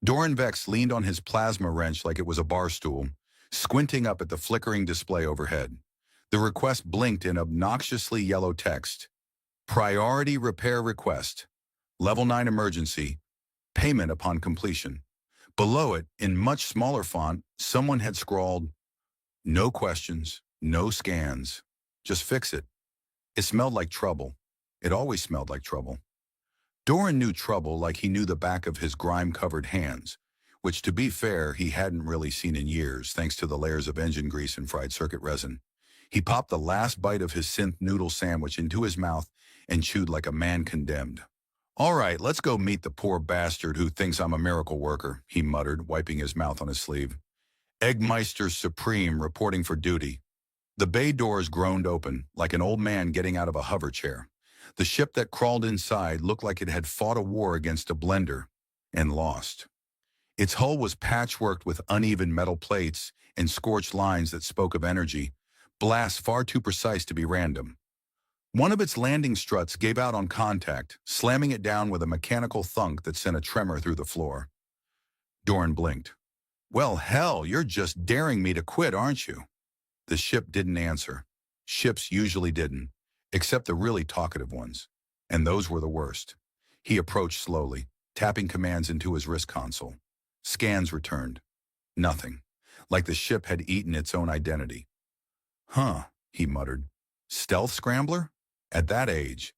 Doran Vex leaned on his plasma wrench like it was a bar stool, squinting up at the flickering display overhead. The request blinked in obnoxiously yellow text. Priority repair request. Level 9 emergency. Payment upon completion. Below it, in much smaller font, someone had scrawled, "No questions, no scans. Just fix it." It smelled like trouble. It always smelled like trouble. Doran knew trouble like he knew the back of his grime-covered hands, which, to be fair, he hadn't really seen in years thanks to the layers of engine grease and fried circuit resin. He popped the last bite of his synth noodle sandwich into his mouth and chewed like a man condemned. "All right, let's go meet the poor bastard who thinks I'm a miracle worker," he muttered, wiping his mouth on his sleeve. "Eggmeister Supreme reporting for duty." The bay doors groaned open, like an old man getting out of a hover chair. The ship that crawled inside looked like it had fought a war against a blender and lost. Its hull was patchworked with uneven metal plates and scorched lines that spoke of energy, blasts far too precise to be random. One of its landing struts gave out on contact, slamming it down with a mechanical thunk that sent a tremor through the floor. Doran blinked. "Well, hell, you're just daring me to quit, aren't you?" The ship didn't answer. Ships usually didn't, except the really talkative ones. And those were the worst. He approached slowly, tapping commands into his wrist console. Scans returned. Nothing. Like the ship had eaten its own identity. "Huh," he muttered. "Stealth scrambler? At that age,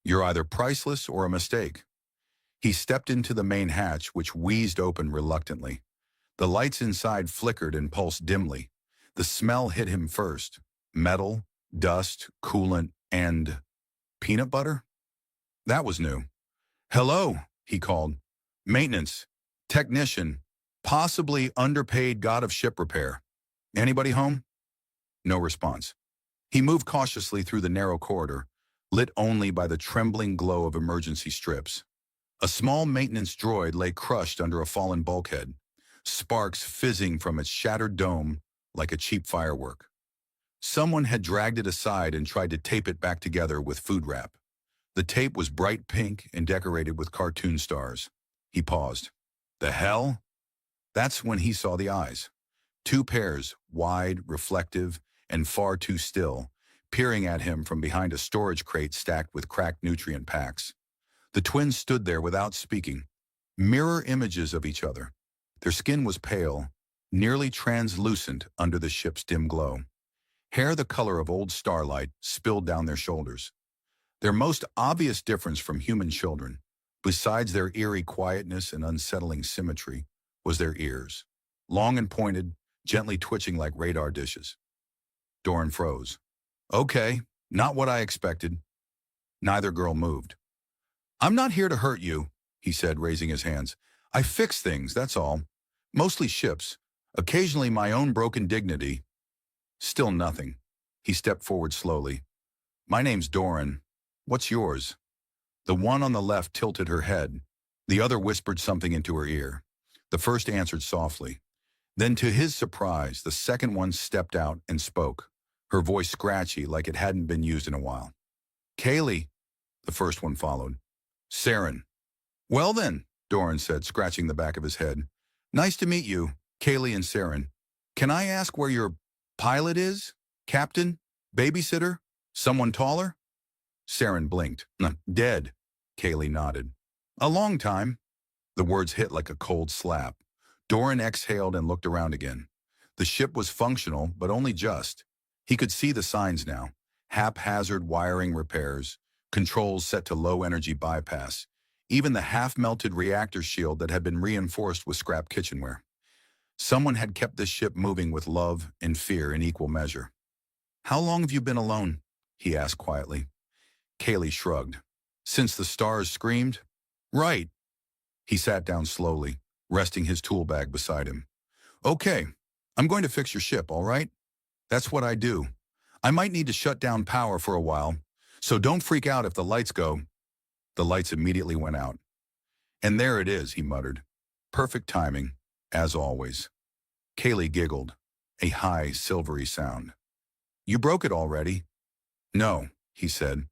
you're either priceless or a mistake." He stepped into the main hatch, which wheezed open reluctantly. The lights inside flickered and pulsed dimly. The smell hit him first. Metal, dust, coolant, and peanut butter? That was new. "Hello," he called. "Maintenance. Technician. Possibly underpaid god of ship repair. Anybody home?" No response. He moved cautiously through the narrow corridor, lit only by the trembling glow of emergency strips. A small maintenance droid lay crushed under a fallen bulkhead, sparks fizzing from its shattered dome like a cheap firework. Someone had dragged it aside and tried to tape it back together with food wrap. The tape was bright pink and decorated with cartoon stars. He paused. "The hell?" That's when he saw the eyes. Two pairs, wide, reflective, and far too still, peering at him from behind a storage crate stacked with cracked nutrient packs. The twins stood there without speaking, mirror images of each other. Their skin was pale, nearly translucent under the ship's dim glow. Hair the color of old starlight spilled down their shoulders. Their most obvious difference from human children, besides their eerie quietness and unsettling symmetry, was their ears. Long and pointed, gently twitching like radar dishes. Doran froze. "Okay, not what I expected." Neither girl moved. "I'm not here to hurt you," he said, raising his hands. "I fix things, that's all. Mostly ships. Occasionally my own broken dignity." Still nothing. He stepped forward slowly. "My name's Doran. What's yours?" The one on the left tilted her head. The other whispered something into her ear. The first answered softly. Then, to his surprise, the second one stepped out and spoke, her voice scratchy like it hadn't been used in a while. "Kaylee," the first one followed. "Saren." "Well then," Doran said, scratching the back of his head. "Nice to meet you, Kaylee and Saren. Can I ask where your pilot is? Captain? Babysitter? Someone taller?" Saren blinked. "Dead," Kaylee nodded. "A long time." The words hit like a cold slap. Doran exhaled and looked around again. The ship was functional, but only just. He could see the signs now. Haphazard wiring repairs, controls set to low-energy bypass, even the half-melted reactor shield that had been reinforced with scrap kitchenware. Someone had kept this ship moving with love and fear in equal measure. "How long have you been alone?" he asked quietly. Kaylee shrugged. "Since the stars screamed?" "Right." He sat down slowly, resting his tool bag beside him. "Okay, I'm going to fix your ship, all right? That's what I do. I might need to shut down power for a while, so don't freak out if the lights go." The lights immediately went out. "And there it is," he muttered. "Perfect timing, as always." Kaylee giggled, a high, silvery sound. "You broke it already?" "No," he said.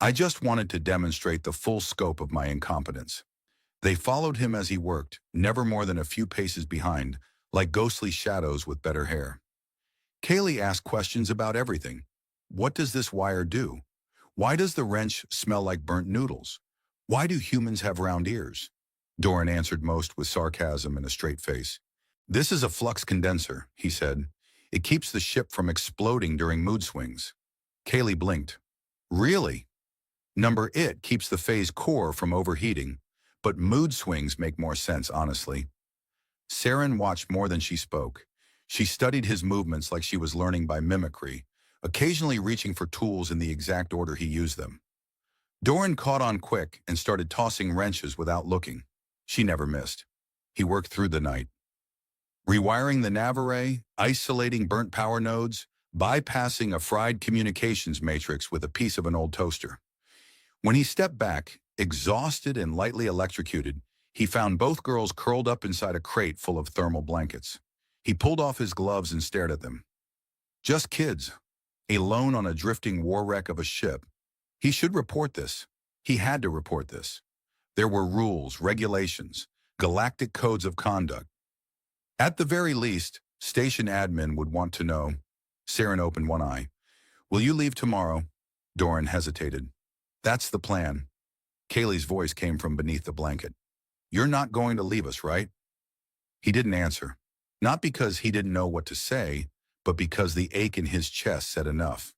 "I just wanted to demonstrate the full scope of my incompetence." They followed him as he worked, never more than a few paces behind, like ghostly shadows with better hair. Kaylee asked questions about everything. What does this wire do? Why does the wrench smell like burnt noodles? Why do humans have round ears? Doran answered most with sarcasm and a straight face. This is a flux condenser, he said. It keeps the ship from exploding during mood swings. Kaylee blinked. Really? Number it keeps the phase core from overheating, but mood swings make more sense, honestly. Saren watched more than she spoke. She studied his movements like she was learning by mimicry, occasionally reaching for tools in the exact order he used them. Doran caught on quick and started tossing wrenches without looking. She never missed. He worked through the night, rewiring the nav array, isolating burnt power nodes, bypassing a fried communications matrix with a piece of an old toaster. When he stepped back, exhausted and lightly electrocuted, he found both girls curled up inside a crate full of thermal blankets. He pulled off his gloves and stared at them. Just kids, alone on a drifting war wreck of a ship. He should report this. He had to report this. There were rules, regulations, galactic codes of conduct. At the very least, station admin would want to know. Saren opened one eye. Will you leave tomorrow? Doran hesitated. That's the plan. Kaylee's voice came from beneath the blanket. You're not going to leave us, right? He didn't answer. Not because he didn't know what to say, but because the ache in his chest said enough.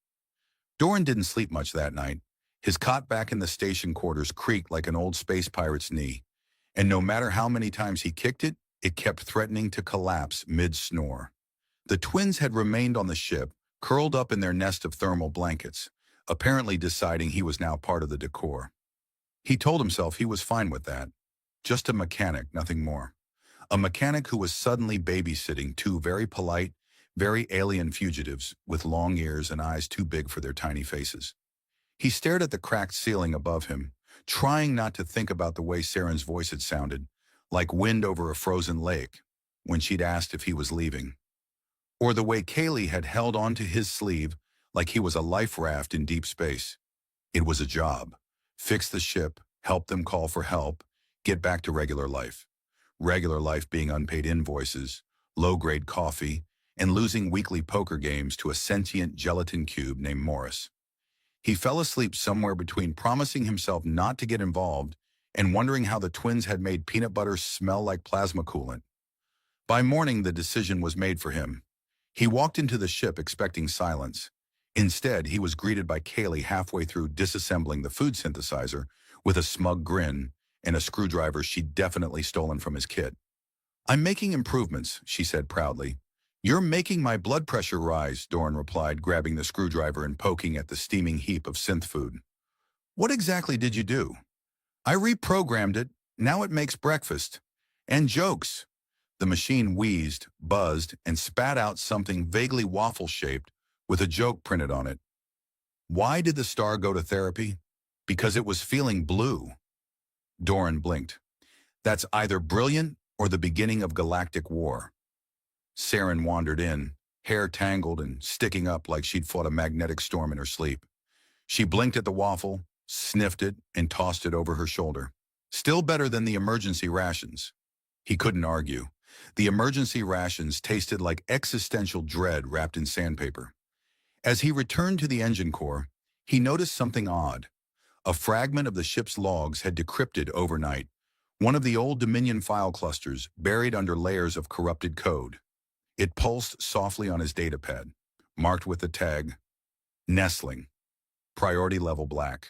Doran didn't sleep much that night. His cot back in the station quarters creaked like an old space pirate's knee, and no matter how many times he kicked it, it kept threatening to collapse mid-snore. The twins had remained on the ship, curled up in their nest of thermal blankets, apparently deciding he was now part of the decor. He told himself he was fine with that. Just a mechanic, nothing more. A mechanic who was suddenly babysitting two very polite, very alien fugitives with long ears and eyes too big for their tiny faces. He stared at the cracked ceiling above him, trying not to think about the way Saren's voice had sounded, like wind over a frozen lake, when she'd asked if he was leaving. Or the way Kaylee had held onto his sleeve like he was a life raft in deep space. It was a job. Fix the ship, help them call for help, get back to regular life. Regular life being unpaid invoices, low-grade coffee, and losing weekly poker games to a sentient gelatin cube named Morris. He fell asleep somewhere between promising himself not to get involved and wondering how the twins had made peanut butter smell like plasma coolant. By morning, the decision was made for him. He walked into the ship expecting silence. Instead, he was greeted by Kaylee halfway through disassembling the food synthesizer with a smug grin and a screwdriver she'd definitely stolen from his kit. I'm making improvements, she said proudly. You're making my blood pressure rise, Doran replied, grabbing the screwdriver and poking at the steaming heap of synth food. What exactly did you do? I reprogrammed it. Now it makes breakfast. And jokes. The machine wheezed, buzzed, and spat out something vaguely waffle-shaped with a joke printed on it. Why did the star go to therapy? Because it was feeling blue. Doran blinked. That's either brilliant or the beginning of galactic war. Saren wandered in, hair tangled and sticking up like she'd fought a magnetic storm in her sleep. She blinked at the waffle, sniffed it, and tossed it over her shoulder. Still better than the emergency rations. He couldn't argue. The emergency rations tasted like existential dread wrapped in sandpaper. As he returned to the engine core, he noticed something odd. A fragment of the ship's logs had decrypted overnight, one of the old Dominion file clusters buried under layers of corrupted code. It pulsed softly on his datapad, marked with the tag, Nestling, priority level black.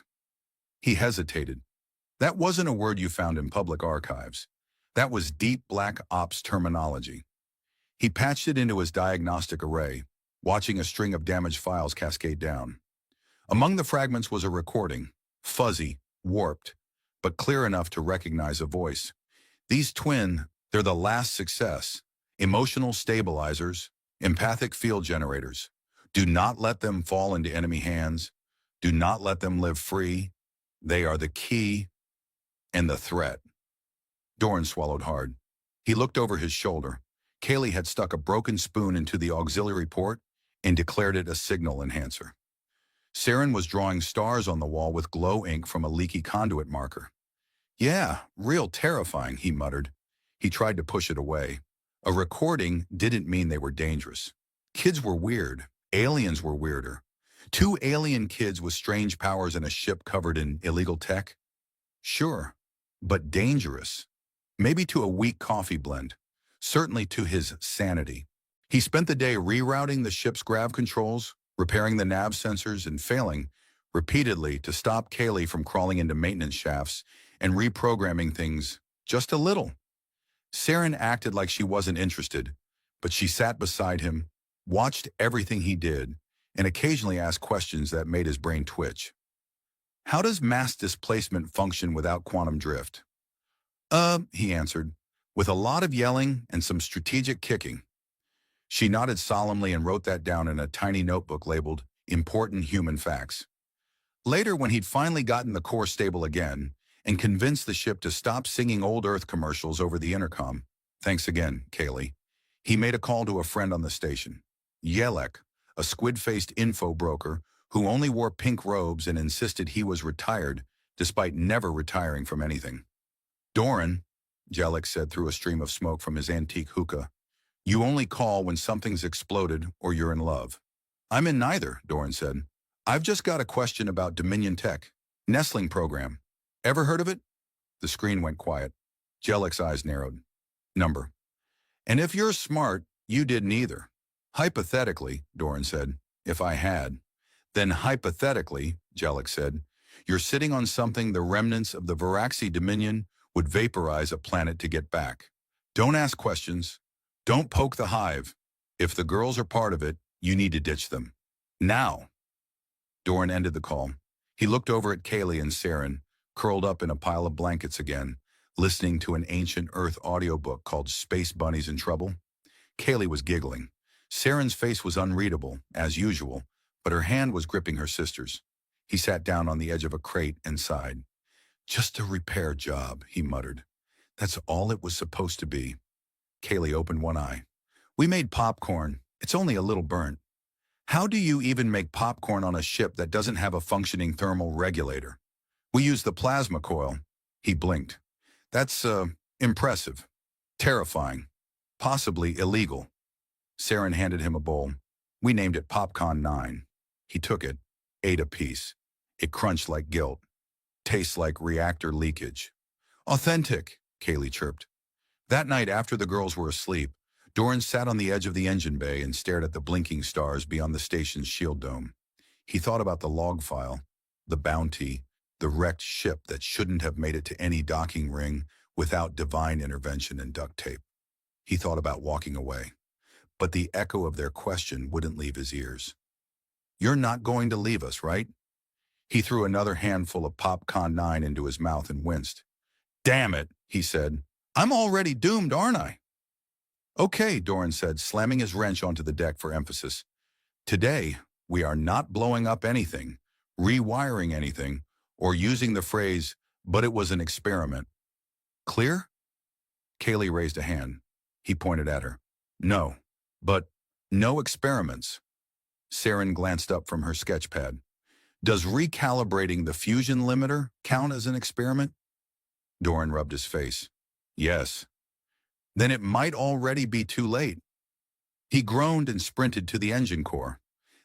He hesitated. That wasn't a word you found in public archives. That was deep black ops terminology. He patched it into his diagnostic array, watching a string of damaged files cascade down. Among the fragments was a recording, fuzzy, warped, but clear enough to recognize a voice. These they're the last success. Emotional stabilizers, empathic field generators. Do not let them fall into enemy hands. Do not let them live free. They are the key and the threat. Doran swallowed hard. He looked over his shoulder. Kaylee had stuck a broken spoon into the auxiliary port and declared it a signal enhancer. Saren was drawing stars on the wall with glow ink from a leaky conduit marker. Yeah, real terrifying, he muttered. He tried to push it away. A recording didn't mean they were dangerous. Kids were weird. Aliens were weirder. Two alien kids with strange powers in a ship covered in illegal tech? Sure, but dangerous. Maybe to a weak coffee blend. Certainly to his sanity. He spent the day rerouting the ship's grav controls, repairing the nav sensors, and failing repeatedly to stop Kaylee from crawling into maintenance shafts and reprogramming things just a little. Saren acted like she wasn't interested, but she sat beside him, watched everything he did, and occasionally asked questions that made his brain twitch. How does mass displacement function without quantum drift? He answered, with a lot of yelling and some strategic kicking. She nodded solemnly and wrote that down in a tiny notebook labeled Important Human Facts. Later, when he'd finally gotten the core stable again and convinced the ship to stop singing old Earth commercials over the intercom, thanks again, Kaylee, he made a call to a friend on the station. Yelek, a squid-faced info broker who only wore pink robes and insisted he was retired despite never retiring from anything. Doran, Jellic said through a stream of smoke from his antique hookah, you only call when something's exploded or you're in love. I'm in neither, Doran said. I've just got a question about Dominion Tech. Nestling program. Ever heard of it? The screen went quiet. Jellic's eyes narrowed. Number. And if you're smart, you didn't either. Hypothetically, Doran said, if I had. Then hypothetically, Jellic said, you're sitting on something the remnants of the Varaxi Dominion would vaporize a planet to get back. Don't ask questions. Don't poke the hive. If the girls are part of it, you need to ditch them. Now. Doran ended the call. He looked over at Kaylee and Saren, curled up in a pile of blankets again, listening to an ancient Earth audiobook called Space Bunnies in Trouble. Kaylee was giggling. Saren's face was unreadable, as usual, but her hand was gripping her sister's. He sat down on the edge of a crate and sighed. Just a repair job, he muttered. That's all it was supposed to be. Kaylee opened one eye. We made popcorn. It's only a little burnt. How do you even make popcorn on a ship that doesn't have a functioning thermal regulator? We use the plasma coil. He blinked. That's, impressive. Terrifying. Possibly illegal. Saren handed him a bowl. We named it Popcon 9. He took it, ate a piece. It crunched like guilt. Tastes like reactor leakage. Authentic, Kaylee chirped. That night after the girls were asleep, Doran sat on the edge of the engine bay and stared at the blinking stars beyond the station's shield dome. He thought about the log file, the bounty, the wrecked ship that shouldn't have made it to any docking ring without divine intervention and duct tape. He thought about walking away, but the echo of their question wouldn't leave his ears. You're not going to leave us, right? He threw another handful of Popcon 9 into his mouth and winced. Damn it, he said. I'm already doomed, aren't I? Okay, Doran said, slamming his wrench onto the deck for emphasis. Today, we are not blowing up anything, rewiring anything, or using the phrase, but it was an experiment. Clear? Kaylee raised a hand. He pointed at her. No, but no experiments. Saren glanced up from her sketchpad. Does recalibrating the fusion limiter count as an experiment? Doran rubbed his face. Yes. Then it might already be too late. He groaned and sprinted to the engine core.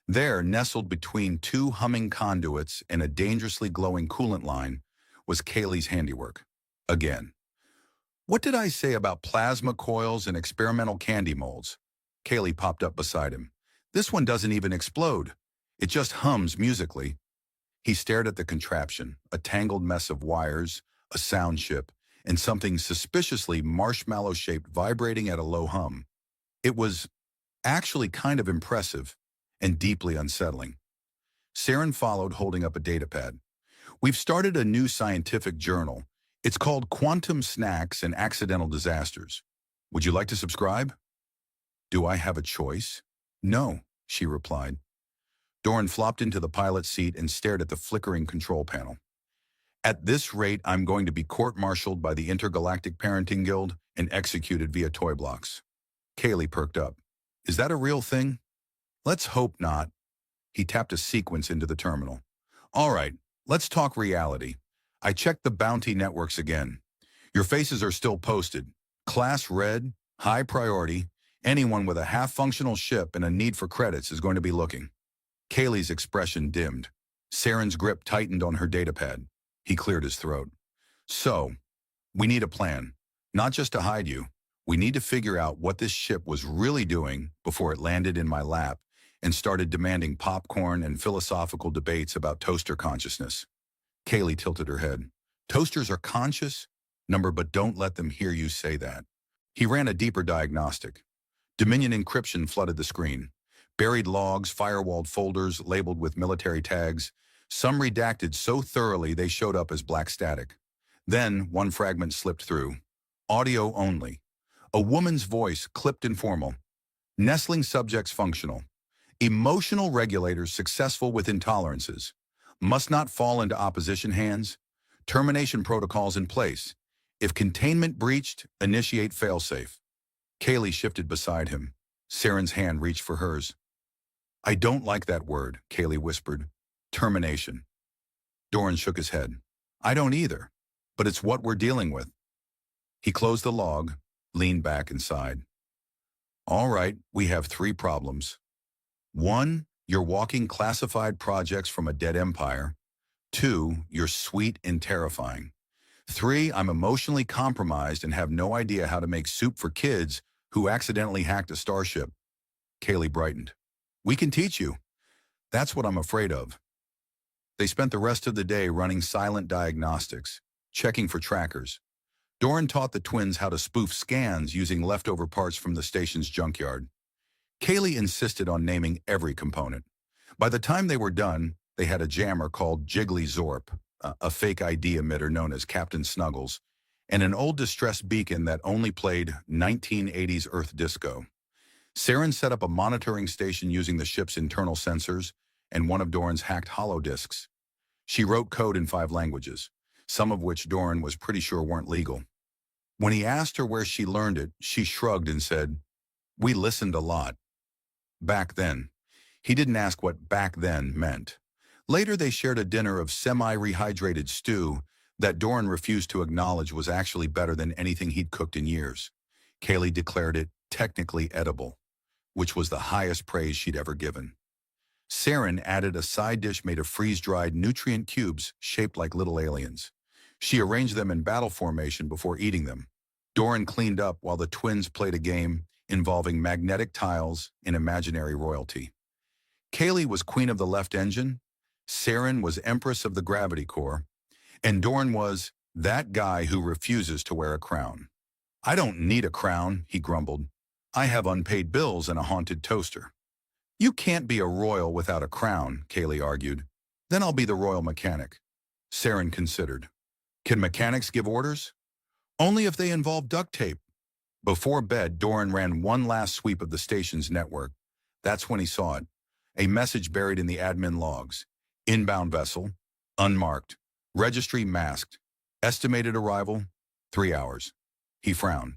There, nestled between two humming conduits and a dangerously glowing coolant line, was Kaylee's handiwork. Again. What did I say about plasma coils and experimental candy molds? Kaylee popped up beside him. This one doesn't even explode. It just hums musically. He stared at the contraption, a tangled mess of wires, a sound chip, and something suspiciously marshmallow-shaped vibrating at a low hum. It was actually kind of impressive and deeply unsettling. Saren followed, holding up a datapad. We've started a new scientific journal. It's called Quantum Snacks and Accidental Disasters. Would you like to subscribe? Do I have a choice? No, she replied. Doran flopped into the pilot's seat and stared at the flickering control panel. At this rate, I'm going to be court-martialed by the Intergalactic Parenting Guild and executed via toy blocks. Kaylee perked up. Is that a real thing? Let's hope not. He tapped a sequence into the terminal. All right, let's talk reality. I checked the bounty networks again. Your faces are still posted. Class red, high priority. Anyone with a half-functional ship and a need for credits is going to be looking. Kaylee's expression dimmed. Saren's grip tightened on her datapad. He cleared his throat. So, we need a plan. Not just to hide you. We need to figure out what this ship was really doing before it landed in my lap and started demanding popcorn and philosophical debates about toaster consciousness. Kaylee tilted her head. Toasters are conscious? Number, but don't let them hear you say that. He ran a deeper diagnostic. Dominion encryption flooded the screen. Buried logs, firewalled folders labeled with military tags, some redacted so thoroughly they showed up as black static. Then one fragment slipped through. Audio only. A woman's voice, clipped and formal. Nestling subjects functional. Emotional regulators successful with intolerances. Must not fall into opposition hands. Termination protocols in place. If containment breached, initiate failsafe. Kaylee shifted beside him. Saren's hand reached for hers. I don't like that word, Kaylee whispered. Termination. Doran shook his head. I don't either, but it's what we're dealing with. He closed the log, leaned back and sighed. All right, we have 3 problems. 1, you're walking classified projects from a dead empire. 2, you're sweet and terrifying. 3, I'm emotionally compromised and have no idea how to make soup for kids who accidentally hacked a starship. Kaylee brightened. We can teach you. That's what I'm afraid of. They spent the rest of the day running silent diagnostics, checking for trackers. Doran taught the twins how to spoof scans using leftover parts from the station's junkyard. Kaylee insisted on naming every component. By the time they were done, they had a jammer called Jiggly Zorp, a fake ID emitter known as Captain Snuggles, and an old distress beacon that only played 1980s Earth disco. Saren set up a monitoring station using the ship's internal sensors and one of Doran's hacked holodisks. She wrote code in 5 languages, some of which Doran was pretty sure weren't legal. When he asked her where she learned it, she shrugged and said, "We listened a lot." Back then. He didn't ask what back then meant. Later they shared a dinner of semi-rehydrated stew that Doran refused to acknowledge was actually better than anything he'd cooked in years. Kaylee declared it technically edible, which was the highest praise she'd ever given. Saren added a side dish made of freeze-dried nutrient cubes shaped like little aliens. She arranged them in battle formation before eating them. Doran cleaned up while the twins played a game involving magnetic tiles and imaginary royalty. Kaylee was queen of the left engine, Saren was empress of the gravity core, and Doran was that guy who refuses to wear a crown. I don't need a crown, he grumbled. I have unpaid bills and a haunted toaster. You can't be a royal without a crown, Kaylee argued. Then I'll be the royal mechanic. Saren considered. Can mechanics give orders? Only if they involve duct tape. Before bed, Doran ran one last sweep of the station's network. That's when he saw it. A message buried in the admin logs. Inbound vessel, unmarked, registry masked, estimated arrival, 3 hours. He frowned.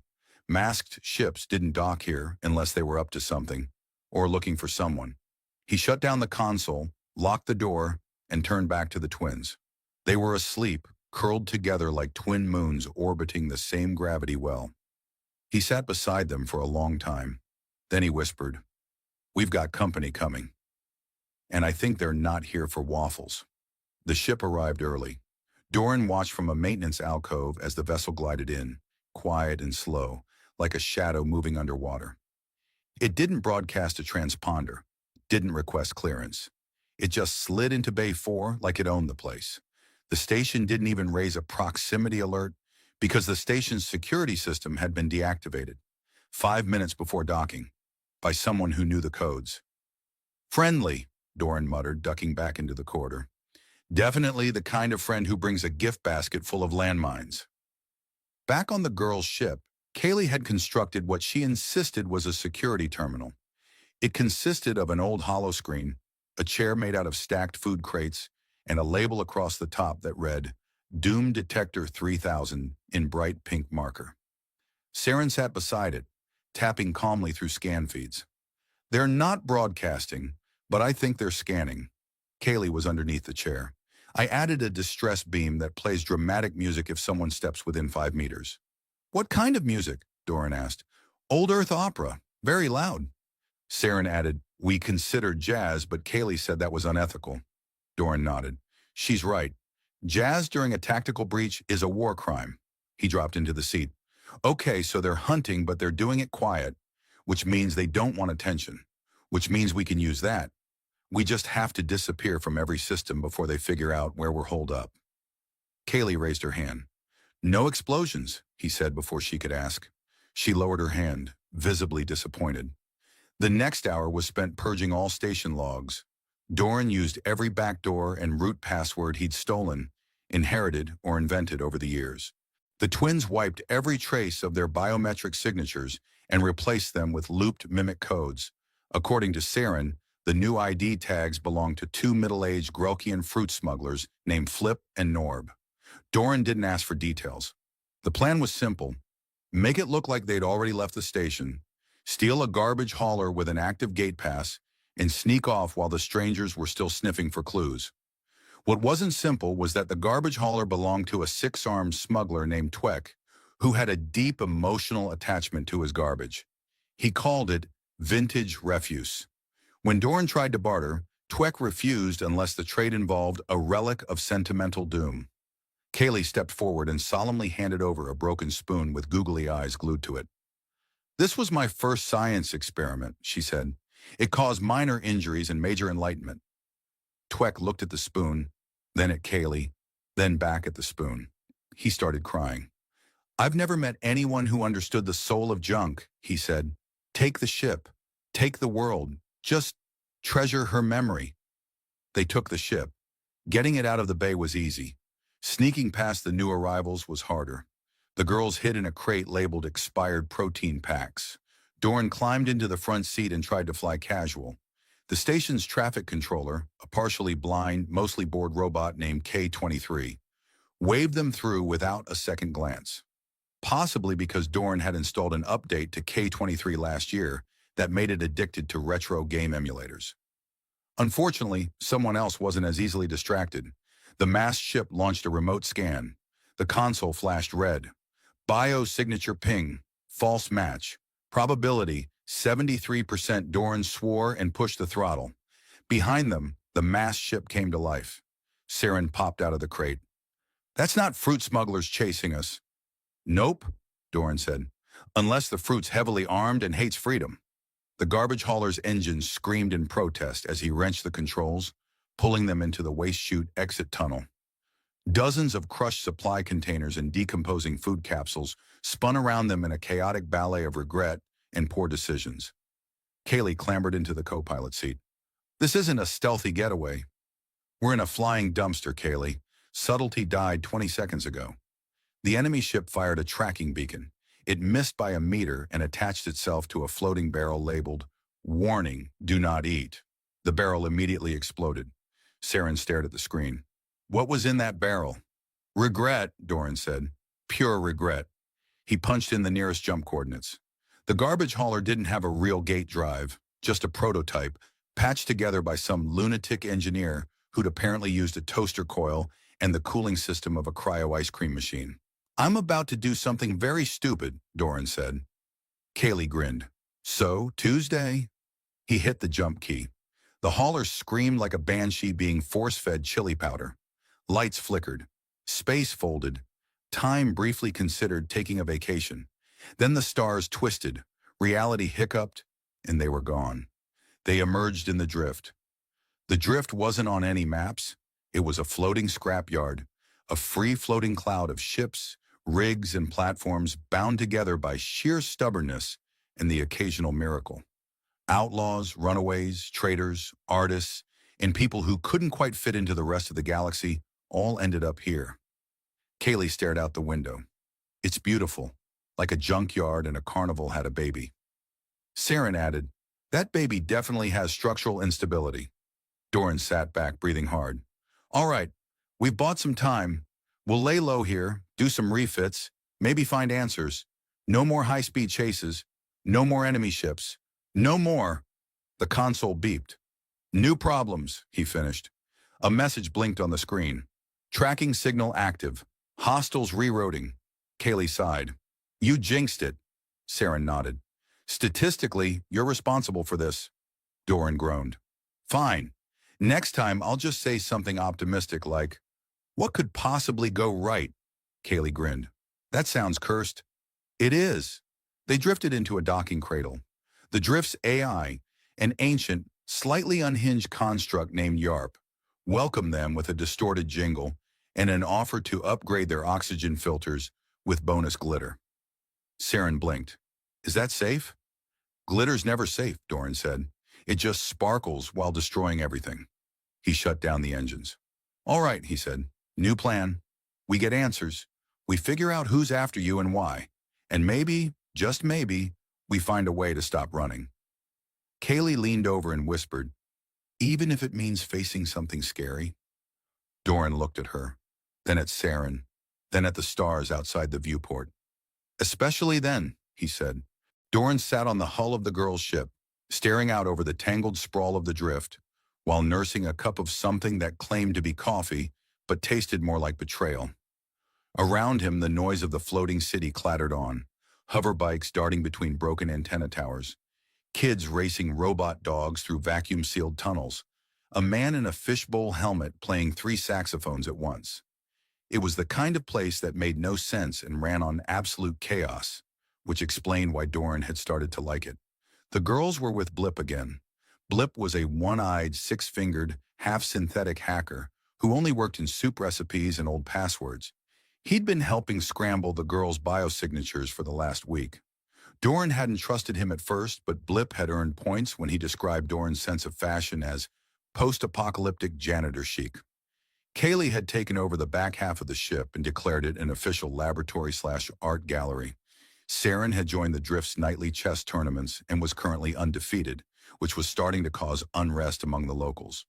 Masked ships didn't dock here unless they were up to something, or looking for someone. He shut down the console, locked the door, and turned back to the twins. They were asleep, curled together like twin moons orbiting the same gravity well. He sat beside them for a long time. Then he whispered, "We've got company coming. And I think they're not here for waffles." The ship arrived early. Doran watched from a maintenance alcove as the vessel glided in, quiet and slow, like a shadow moving underwater. It didn't broadcast a transponder, didn't request clearance. It just slid into Bay 4 like it owned the place. The station didn't even raise a proximity alert because the station's security system had been deactivated 5 minutes before docking by someone who knew the codes. Friendly, Doran muttered, ducking back into the corridor. Definitely the kind of friend who brings a gift basket full of landmines. Back on the girls' ship, Kaylee had constructed what she insisted was a security terminal. It consisted of an old holoscreen, a chair made out of stacked food crates, and a label across the top that read, Doom Detector 3000 in bright pink marker. Saren sat beside it, tapping calmly through scan feeds. They're not broadcasting, but I think they're scanning. Kaylee was underneath the chair. I added a distress beam that plays dramatic music if someone steps within 5 meters. What kind of music? Doran asked. Old Earth opera. Very loud. Saren added, we considered jazz, but Kaylee said that was unethical. Doran nodded. She's right. Jazz during a tactical breach is a war crime. He dropped into the seat. Okay, so they're hunting, but they're doing it quiet, which means they don't want attention, which means we can use that. We just have to disappear from every system before they figure out where we're holed up. Kaylee raised her hand. No explosions, he said before she could ask. She lowered her hand, visibly disappointed. The next hour was spent purging all station logs. Doran used every backdoor and root password he'd stolen, inherited, or invented over the years. The twins wiped every trace of their biometric signatures and replaced them with looped mimic codes. According to Saren, the new ID tags belonged to two middle-aged Grelkian fruit smugglers named Flip and Norb. Doran didn't ask for details. The plan was simple. Make it look like they'd already left the station, steal a garbage hauler with an active gate pass, and sneak off while the strangers were still sniffing for clues. What wasn't simple was that the garbage hauler belonged to a six-armed smuggler named Twek, who had a deep emotional attachment to his garbage. He called it vintage refuse. When Doran tried to barter, Twek refused unless the trade involved a relic of sentimental doom. Kaylee stepped forward and solemnly handed over a broken spoon with googly eyes glued to it. This was my first science experiment, she said. It caused minor injuries and major enlightenment. Twek looked at the spoon, then at Kaylee, then back at the spoon. He started crying. I've never met anyone who understood the soul of junk, he said. Take the ship. Take the world. Just treasure her memory. They took the ship. Getting it out of the bay was easy. Sneaking past the new arrivals was harder. The girls hid in a crate labeled expired protein packs. Doran climbed into the front seat and tried to fly casual. The station's traffic controller, a partially blind, mostly bored robot named K-23, waved them through without a second glance. Possibly because Doran had installed an update to K-23 last year that made it addicted to retro game emulators. Unfortunately, someone else wasn't as easily distracted. The masked ship launched a remote scan. The console flashed red. Biosignature ping. False match. Probability 73%. Doran swore and pushed the throttle. Behind them, the masked ship came to life. Saren popped out of the crate. That's not fruit smugglers chasing us. Nope, Doran said. Unless the fruit's heavily armed and hates freedom. The garbage hauler's engine screamed in protest as he wrenched the controls, pulling them into the waste chute exit tunnel. Dozens of crushed supply containers and decomposing food capsules spun around them in a chaotic ballet of regret and poor decisions. Kaylee clambered into the co-pilot seat. This isn't a stealthy getaway. We're in a flying dumpster, Kaylee. Subtlety died 20 seconds ago. The enemy ship fired a tracking beacon. It missed by a meter and attached itself to a floating barrel labeled, "Warning, do not eat." The barrel immediately exploded. Saren stared at the screen. What was in that barrel? Regret, Doran said. Pure regret. He punched in the nearest jump coordinates. The garbage hauler didn't have a real gate drive, just a prototype, patched together by some lunatic engineer who'd apparently used a toaster coil and the cooling system of a cryo ice cream machine. I'm about to do something very stupid, Doran said. Kaylee grinned. So, Tuesday? He hit the jump key. The hauler screamed like a banshee being force-fed chili powder. Lights flickered. Space folded. Time briefly considered taking a vacation. Then the stars twisted. Reality hiccuped, and they were gone. They emerged in the drift. The drift wasn't on any maps. It was a floating scrapyard, a free-floating cloud of ships, rigs, and platforms bound together by sheer stubbornness and the occasional miracle. Outlaws, runaways, traders, artists, and people who couldn't quite fit into the rest of the galaxy all ended up here. Kaylee stared out the window. It's beautiful, like a junkyard and a carnival had a baby. Saren added, that baby definitely has structural instability. Doran sat back, breathing hard. All right, we've bought some time. We'll lay low here, do some refits, maybe find answers. No more high-speed chases. No more enemy ships. No more. The console beeped. New problems, he finished. A message blinked on the screen. Tracking signal active. Hostiles rerouting. Kaylee sighed. You jinxed it. Saren nodded. Statistically, you're responsible for this. Doran groaned. Fine. Next time, I'll just say something optimistic like, what could possibly go right? Kaylee grinned. That sounds cursed. It is. They drifted into a docking cradle. The drift's AI, an ancient, slightly unhinged construct named YARP, welcomed them with a distorted jingle and an offer to upgrade their oxygen filters with bonus glitter. Saren blinked. Is that safe? Glitter's never safe, Doran said. It just sparkles while destroying everything. He shut down the engines. All right, he said. New plan. We get answers. We figure out who's after you and why. And maybe, just maybe, we find a way to stop running. Kaylee leaned over and whispered, even if it means facing something scary. Doran looked at her, then at Saren, then at the stars outside the viewport. Especially then, he said. Doran sat on the hull of the girl's ship, staring out over the tangled sprawl of the drift, while nursing a cup of something that claimed to be coffee, but tasted more like betrayal. Around him, the noise of the floating city clattered on, hover bikes darting between broken antenna towers, kids racing robot dogs through vacuum-sealed tunnels, a man in a fishbowl helmet playing 3 saxophones at once. It was the kind of place that made no sense and ran on absolute chaos, which explained why Doran had started to like it. The girls were with Blip again. Blip was a one-eyed, 6-fingered, half-synthetic hacker who only worked in soup recipes and old passwords. He'd been helping scramble the girls' biosignatures for the last week. Doran hadn't trusted him at first, but Blip had earned points when he described Doran's sense of fashion as post-apocalyptic janitor chic. Kaylee had taken over the back half of the ship and declared it an official laboratory/art gallery. Saren had joined the Drift's nightly chess tournaments and was currently undefeated, which was starting to cause unrest among the locals.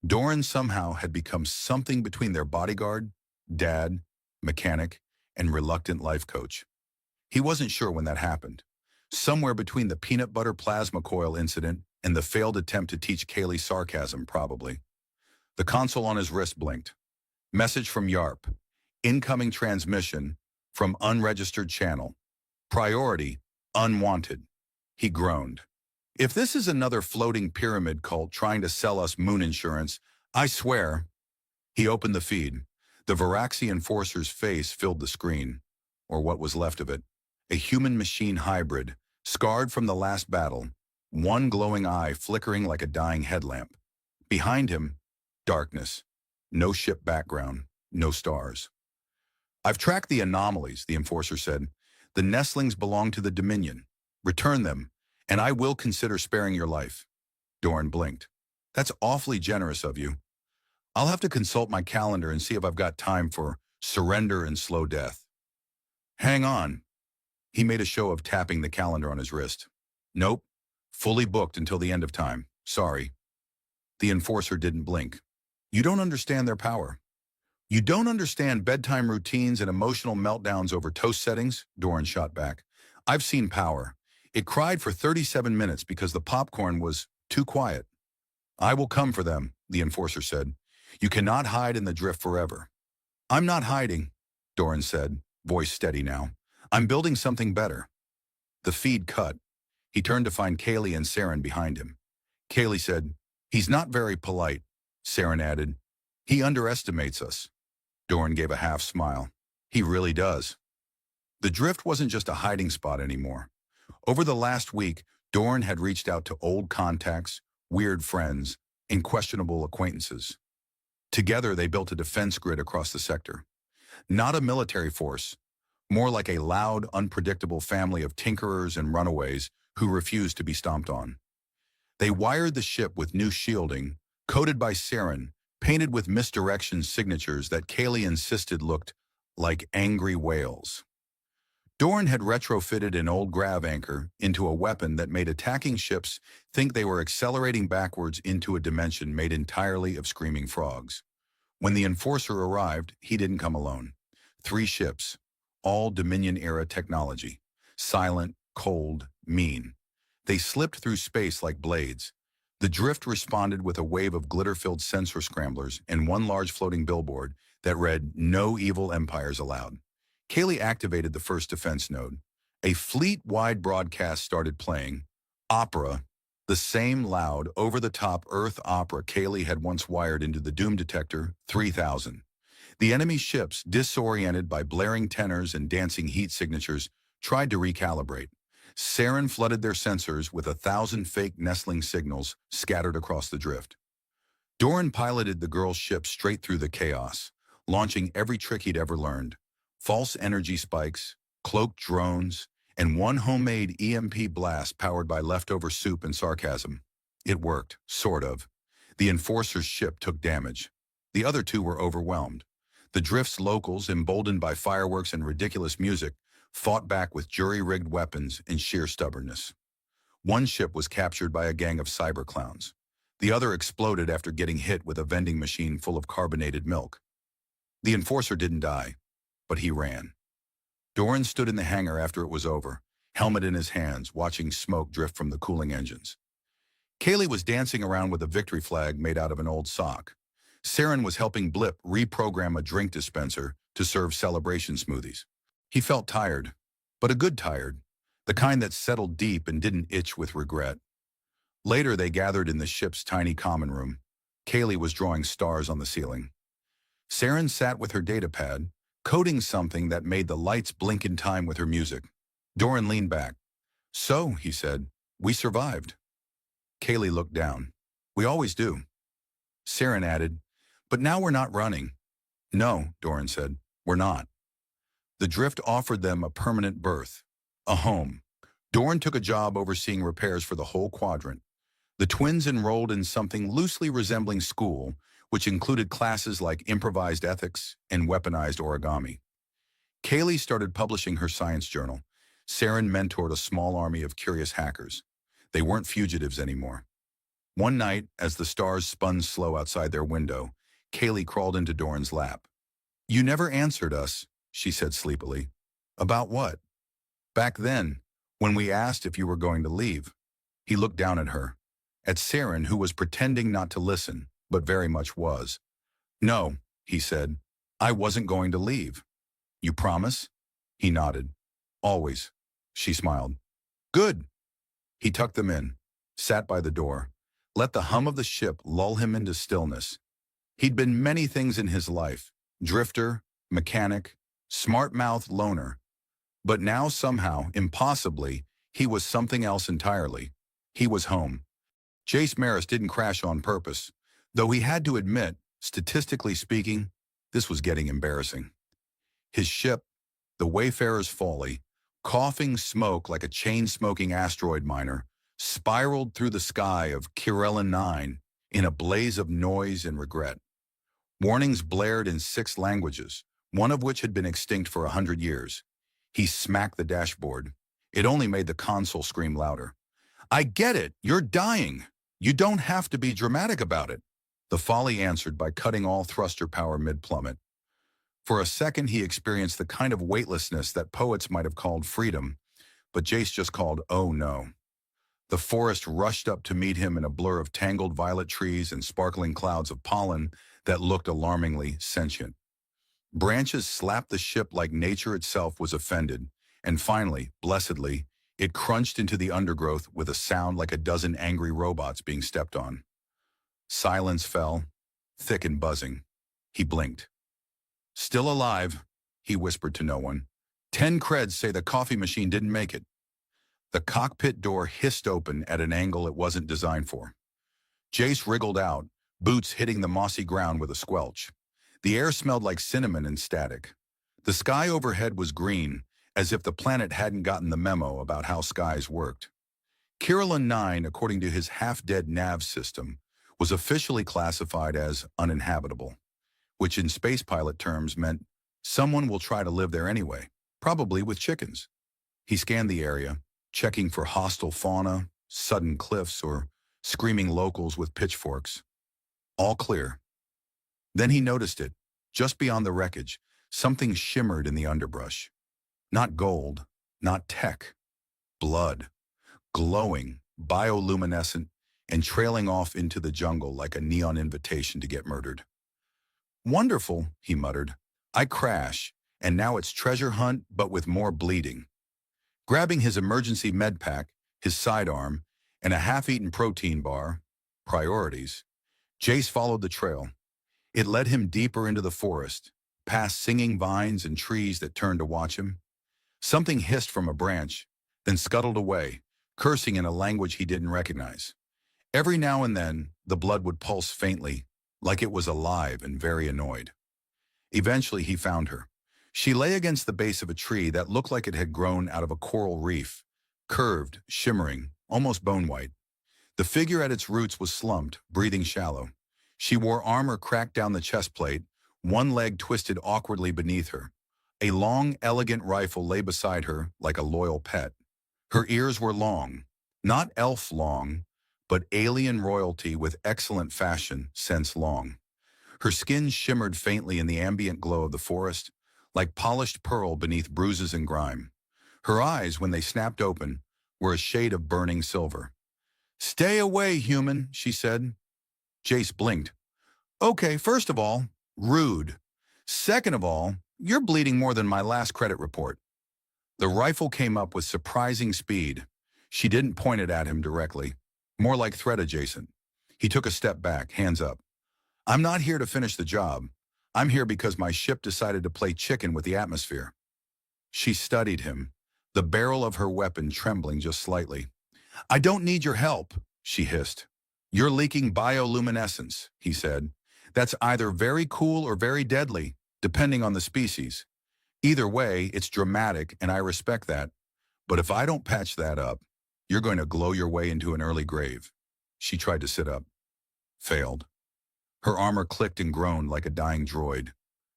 Doran somehow had become something between their bodyguard, dad, mechanic, and reluctant life coach. He wasn't sure when that happened. Somewhere between the peanut butter plasma coil incident and the failed attempt to teach Kaylee sarcasm, probably. The console on his wrist blinked. Message from YARP. Incoming transmission from unregistered channel. Priority, unwanted. He groaned. If this is another floating pyramid cult trying to sell us moon insurance, I swear. He opened the feed. The Varaxi enforcer's face filled the screen, or what was left of it. A human-machine hybrid, scarred from the last battle, one glowing eye flickering like a dying headlamp. Behind him, darkness. No ship background, no stars. I've tracked the anomalies, the enforcer said. The nestlings belong to the Dominion. Return them, and I will consider sparing your life. Doran blinked. That's awfully generous of you. I'll have to consult my calendar and see if I've got time for surrender and slow death. Hang on. He made a show of tapping the calendar on his wrist. Nope. Fully booked until the end of time. Sorry. The enforcer didn't blink. You don't understand their power. You don't understand bedtime routines and emotional meltdowns over toast settings, Doran shot back. I've seen power. It cried for 37 minutes because the popcorn was too quiet. I will come for them, the enforcer said. You cannot hide in the drift forever. I'm not hiding, Doran said, voice steady now. I'm building something better. The feed cut. He turned to find Kaylee and Saren behind him. Kaylee said, he's not very polite. Saren added, he underestimates us. Doran gave a half smile. He really does. The drift wasn't just a hiding spot anymore. Over the last week, Doran had reached out to old contacts, weird friends, and questionable acquaintances. Together, they built a defense grid across the sector. Not a military force, more like a loud, unpredictable family of tinkerers and runaways who refused to be stomped on. They wired the ship with new shielding, coded by Saren, painted with misdirection signatures that Kaylee insisted looked like angry whales. Doran had retrofitted an old grav anchor into a weapon that made attacking ships think they were accelerating backwards into a dimension made entirely of screaming frogs. When the enforcer arrived, he didn't come alone. 3 ships, all Dominion-era technology, silent, cold, mean. They slipped through space like blades, The drift responded with a wave of glitter-filled sensor scramblers and one large floating billboard that read, "No evil empires allowed." Kaylee activated the first defense node. A fleet-wide broadcast started playing. Opera, the same loud, over-the-top Earth opera Kaylee had once wired into the Doom Detector 3000. The enemy ships, disoriented by blaring tenors and dancing heat signatures, tried to recalibrate. Saren flooded their sensors with 1,000 fake nestling signals scattered across the drift. Doran piloted the girl's ship straight through the chaos, launching every trick he'd ever learned. False energy spikes, cloaked drones, and one homemade EMP blast powered by leftover soup and sarcasm. It worked, sort of. The Enforcer's ship took damage. The other two were overwhelmed. The drift's locals, emboldened by fireworks and ridiculous music, fought back with jury-rigged weapons and sheer stubbornness. One ship was captured by a gang of cyber clowns. The other exploded after getting hit with a vending machine full of carbonated milk. The Enforcer didn't die, but he ran. Doran stood in the hangar after it was over, helmet in his hands, watching smoke drift from the cooling engines. Kaylee was dancing around with a victory flag made out of an old sock. Saren was helping Blip reprogram a drink dispenser to serve celebration smoothies. He felt tired, but a good tired, the kind that settled deep and didn't itch with regret. Later, they gathered in the ship's tiny common room. Kaylee was drawing stars on the ceiling. Saren sat with her datapad, coding something that made the lights blink in time with her music. Doran leaned back. "So," he said, "we survived." Kaylee looked down. "We always do." Saren added, "But now we're not running." "No," Doran said, "we're not." The drift offered them a permanent berth, a home. Doran took a job overseeing repairs for the whole quadrant. The twins enrolled in something loosely resembling school, which included classes like improvised ethics and weaponized origami. Kaylee started publishing her science journal. Saren mentored a small army of curious hackers. They weren't fugitives anymore. One night, as the stars spun slow outside their window, Kaylee crawled into Doran's lap. "You never answered us," she said sleepily. "About what?" "Back then, when we asked if you were going to leave." He looked down at her, at Saren, who was pretending not to listen, but very much was. "No," he said, "I wasn't going to leave." "You promise?" He nodded. "Always." She smiled. "Good." He tucked them in, sat by the door, let the hum of the ship lull him into stillness. He'd been many things in his life: drifter, mechanic, smart-mouthed loner. But now somehow, impossibly, he was something else entirely. He was home. Jace Maris didn't crash on purpose, though he had to admit, statistically speaking, this was getting embarrassing. His ship, the Wayfarer's Folly, coughing smoke like a chain-smoking asteroid miner, spiraled through the sky of Kirellin 9 in a blaze of noise and regret. Warnings blared in 6 languages, one of which had been extinct for 100 years. He smacked the dashboard. It only made the console scream louder. "I get it, you're dying. You don't have to be dramatic about it." The Folly answered by cutting all thruster power mid-plummet. For a second, he experienced the kind of weightlessness that poets might have called freedom, but Jace just called, "Oh no." The forest rushed up to meet him in a blur of tangled violet trees and sparkling clouds of pollen that looked alarmingly sentient. Branches slapped the ship like nature itself was offended, and finally, blessedly, it crunched into the undergrowth with a sound like a dozen angry robots being stepped on. Silence fell, thick and buzzing. He blinked. "Still alive," he whispered to no one. 10 creds say the coffee machine didn't make it." The cockpit door hissed open at an angle it wasn't designed for. Jace wriggled out, boots hitting the mossy ground with a squelch. The air smelled like cinnamon and static. The sky overhead was green, as if the planet hadn't gotten the memo about how skies worked. Kirillin 9, according to his half-dead nav system, was officially classified as uninhabitable, which in space pilot terms meant someone will try to live there anyway, probably with chickens. He scanned the area, checking for hostile fauna, sudden cliffs, or screaming locals with pitchforks. All clear. Then he noticed it, just beyond the wreckage. Something shimmered in the underbrush. Not gold, not tech. Blood. Glowing, bioluminescent, and trailing off into the jungle like a neon invitation to get murdered. Wonderful, he muttered. I crash, and now it's treasure hunt, but with more bleeding. Grabbing his emergency med pack, his sidearm, and a half-eaten protein bar, priorities, Jace followed the trail. It led him deeper into the forest, past singing vines and trees that turned to watch him. Something hissed from a branch, then scuttled away, cursing in a language he didn't recognize. Every now and then, the blood would pulse faintly, like it was alive and very annoyed. Eventually, he found her. She lay against the base of a tree that looked like it had grown out of a coral reef, curved, shimmering, almost bone-white. The figure at its roots was slumped, breathing shallow. She wore armor cracked down the chest plate, one leg twisted awkwardly beneath her. A long, elegant rifle lay beside her like a loyal pet. Her ears were long, not elf long, but alien royalty with excellent fashion sense long. Her skin shimmered faintly in the ambient glow of the forest, like polished pearl beneath bruises and grime. Her eyes, when they snapped open, were a shade of burning silver. "Stay away, human," she said. Jace blinked. "Okay, first of all, rude. Second of all, you're bleeding more than my last credit report." The rifle came up with surprising speed. She didn't point it at him directly, more like threat adjacent. He took a step back, hands up. "I'm not here to finish the job. I'm here because my ship decided to play chicken with the atmosphere." She studied him, the barrel of her weapon trembling just slightly. "I don't need your help," she hissed. "You're leaking bioluminescence," he said. "That's either very cool or very deadly, depending on the species. Either way, it's dramatic, and I respect that. But if I don't patch that up, you're going to glow your way into an early grave." She tried to sit up. Failed. Her armor clicked and groaned like a dying droid.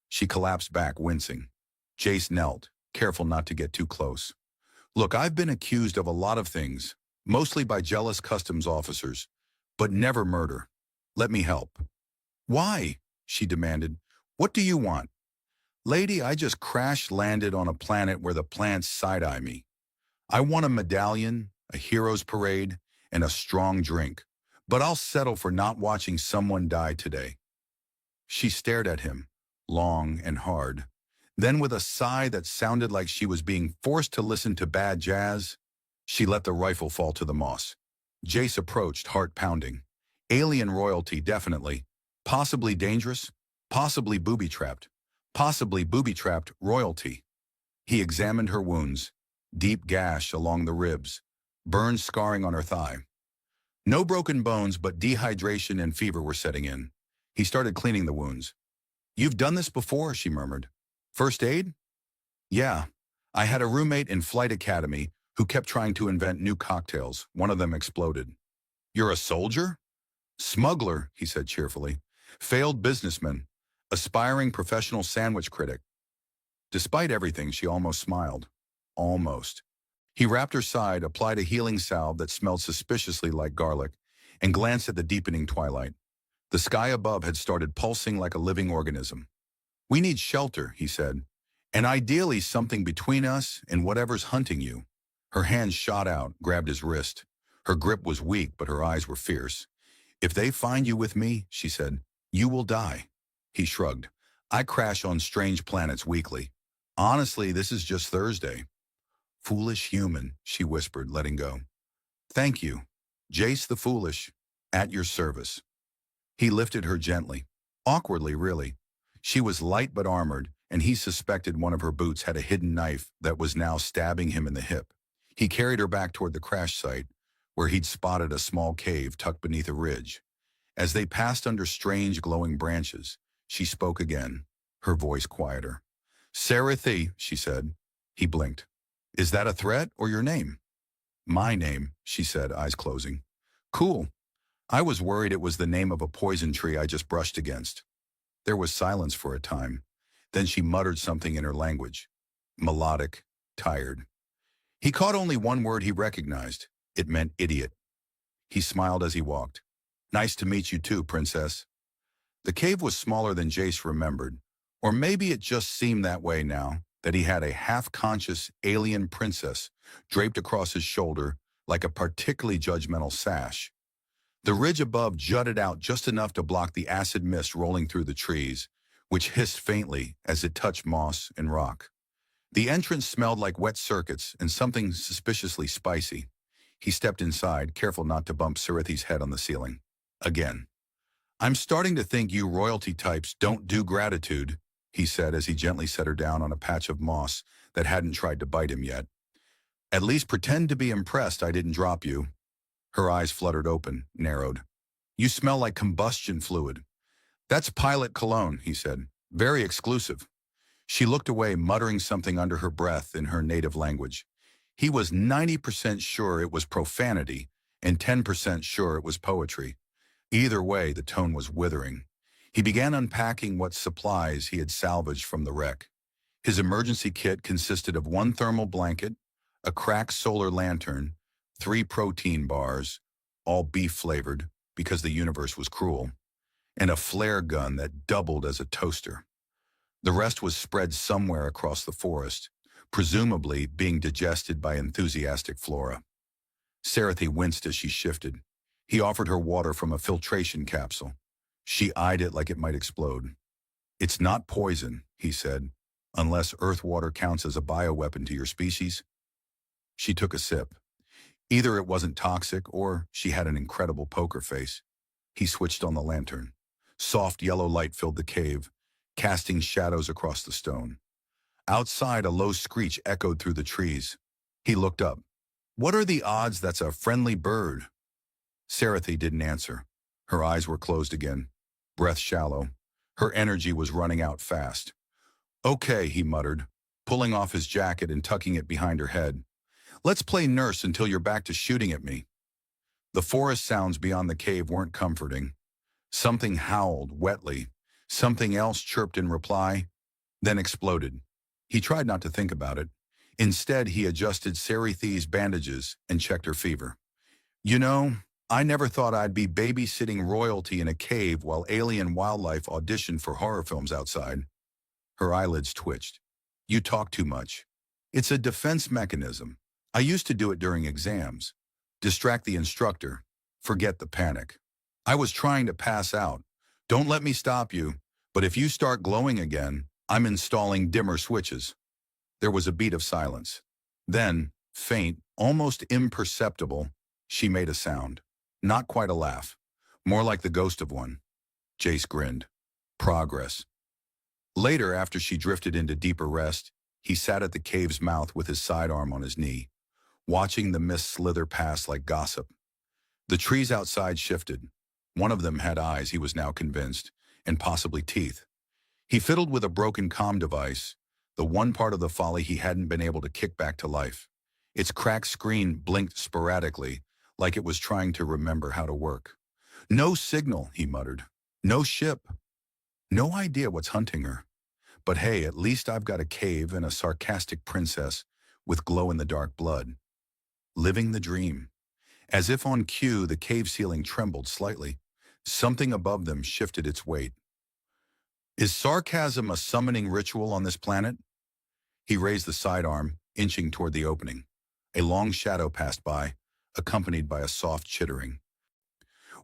She collapsed back, wincing. Jace knelt, careful not to get too close. "Look, I've been accused of a lot of things, mostly by jealous customs officers, but never murder. Let me help." "Why?" she demanded. "What do you want?" "Lady, I just crash-landed on a planet where the plants side-eye me. I want a medallion, a hero's parade, and a strong drink, but I'll settle for not watching someone die today." She stared at him, long and hard. Then with a sigh that sounded like she was being forced to listen to bad jazz, she let the rifle fall to the moss. Jace approached, heart pounding. Alien royalty, definitely. Possibly dangerous, possibly booby-trapped. Possibly booby-trapped royalty. He examined her wounds, deep gash along the ribs, burn scarring on her thigh. No broken bones, but dehydration and fever were setting in. He started cleaning the wounds. "You've done this before," she murmured. "First aid?" "Yeah. I had a roommate in Flight Academy who kept trying to invent new cocktails. One of them exploded." "You're a soldier?" "Smuggler," he said cheerfully. "Failed businessman. Aspiring professional sandwich critic." Despite everything, she almost smiled. Almost. He wrapped her side, applied a healing salve that smelled suspiciously like garlic, and glanced at the deepening twilight. The sky above had started pulsing like a living organism. "We need shelter," he said, "and ideally something between us and whatever's hunting you." Her hand shot out, grabbed his wrist. Her grip was weak, but her eyes were fierce. "If they find you with me," she said, "you will die." He shrugged. "I crash on strange planets weekly. Honestly, this is just Thursday." "Foolish human," she whispered, letting go. "Thank you. Jace the Foolish, at your service." He lifted her gently. Awkwardly, really. She was light but armored, and he suspected one of her boots had a hidden knife that was now stabbing him in the hip. He carried her back toward the crash site, where he'd spotted a small cave tucked beneath a ridge. As they passed under strange glowing branches, she spoke again, her voice quieter. "Sarathi," she said. He blinked. "Is that a threat or your name?" "My name," she said, eyes closing. "Cool. I was worried it was the name of a poison tree I just brushed against." There was silence for a time. Then she muttered something in her language. Melodic, tired. He caught only one word he recognized. It meant idiot. He smiled as he walked. "Nice to meet you too, princess." The cave was smaller than Jace remembered, or maybe it just seemed that way now, that he had a half-conscious alien princess draped across his shoulder like a particularly judgmental sash. The ridge above jutted out just enough to block the acid mist rolling through the trees, which hissed faintly as it touched moss and rock. The entrance smelled like wet circuits and something suspiciously spicy. He stepped inside, careful not to bump Sarithi's head on the ceiling. Again. "I'm starting to think you royalty types don't do gratitude," he said as he gently set her down on a patch of moss that hadn't tried to bite him yet. "At least pretend to be impressed I didn't drop you." Her eyes fluttered open, narrowed. "You smell like combustion fluid." "That's pilot cologne," he said. "Very exclusive." She looked away, muttering something under her breath in her native language. He was 90% sure it was profanity and 10% sure it was poetry. Either way, the tone was withering. He began unpacking what supplies he had salvaged from the wreck. His emergency kit consisted of one thermal blanket, a cracked solar lantern, 3 protein bars, all beef-flavored because the universe was cruel, and a flare gun that doubled as a toaster. The rest was spread somewhere across the forest, presumably being digested by enthusiastic flora. Sarathi winced as she shifted. He offered her water from a filtration capsule. She eyed it like it might explode. "It's not poison," he said, "unless earth water counts as a bioweapon to your species." She took a sip. Either it wasn't toxic or she had an incredible poker face. He switched on the lantern. Soft yellow light filled the cave, casting shadows across the stone. Outside, a low screech echoed through the trees. He looked up. "What are the odds that's a friendly bird?" Sarathi didn't answer. Her eyes were closed again, breath shallow. Her energy was running out fast. "Okay," he muttered, pulling off his jacket and tucking it behind her head. "Let's play nurse until you're back to shooting at me." The forest sounds beyond the cave weren't comforting. Something howled, wetly. Something else chirped in reply, then exploded. He tried not to think about it. Instead, he adjusted Sarithi's bandages and checked her fever. "You know, I never thought I'd be babysitting royalty in a cave while alien wildlife auditioned for horror films outside." Her eyelids twitched. "You talk too much." "It's a defense mechanism. I used to do it during exams. Distract the instructor. Forget the panic. I was trying to pass out. Don't let me stop you, but if you start glowing again, I'm installing dimmer switches." There was a beat of silence. Then, faint, almost imperceptible, she made a sound. Not quite a laugh. More like the ghost of one. Jace grinned. Progress. Later, after she drifted into deeper rest, he sat at the cave's mouth with his sidearm on his knee, watching the mist slither past like gossip. The trees outside shifted. One of them had eyes, he was now convinced, and possibly teeth. He fiddled with a broken comm device, the one part of the folly he hadn't been able to kick back to life. Its cracked screen blinked sporadically, like it was trying to remember how to work. "No signal," he muttered. "No ship. No idea what's hunting her. But hey, at least I've got a cave and a sarcastic princess with glow-in-the-dark blood." Living the dream. As if on cue, the cave ceiling trembled slightly. Something above them shifted its weight. "Is sarcasm a summoning ritual on this planet?" He raised the sidearm, inching toward the opening. A long shadow passed by, accompanied by a soft chittering.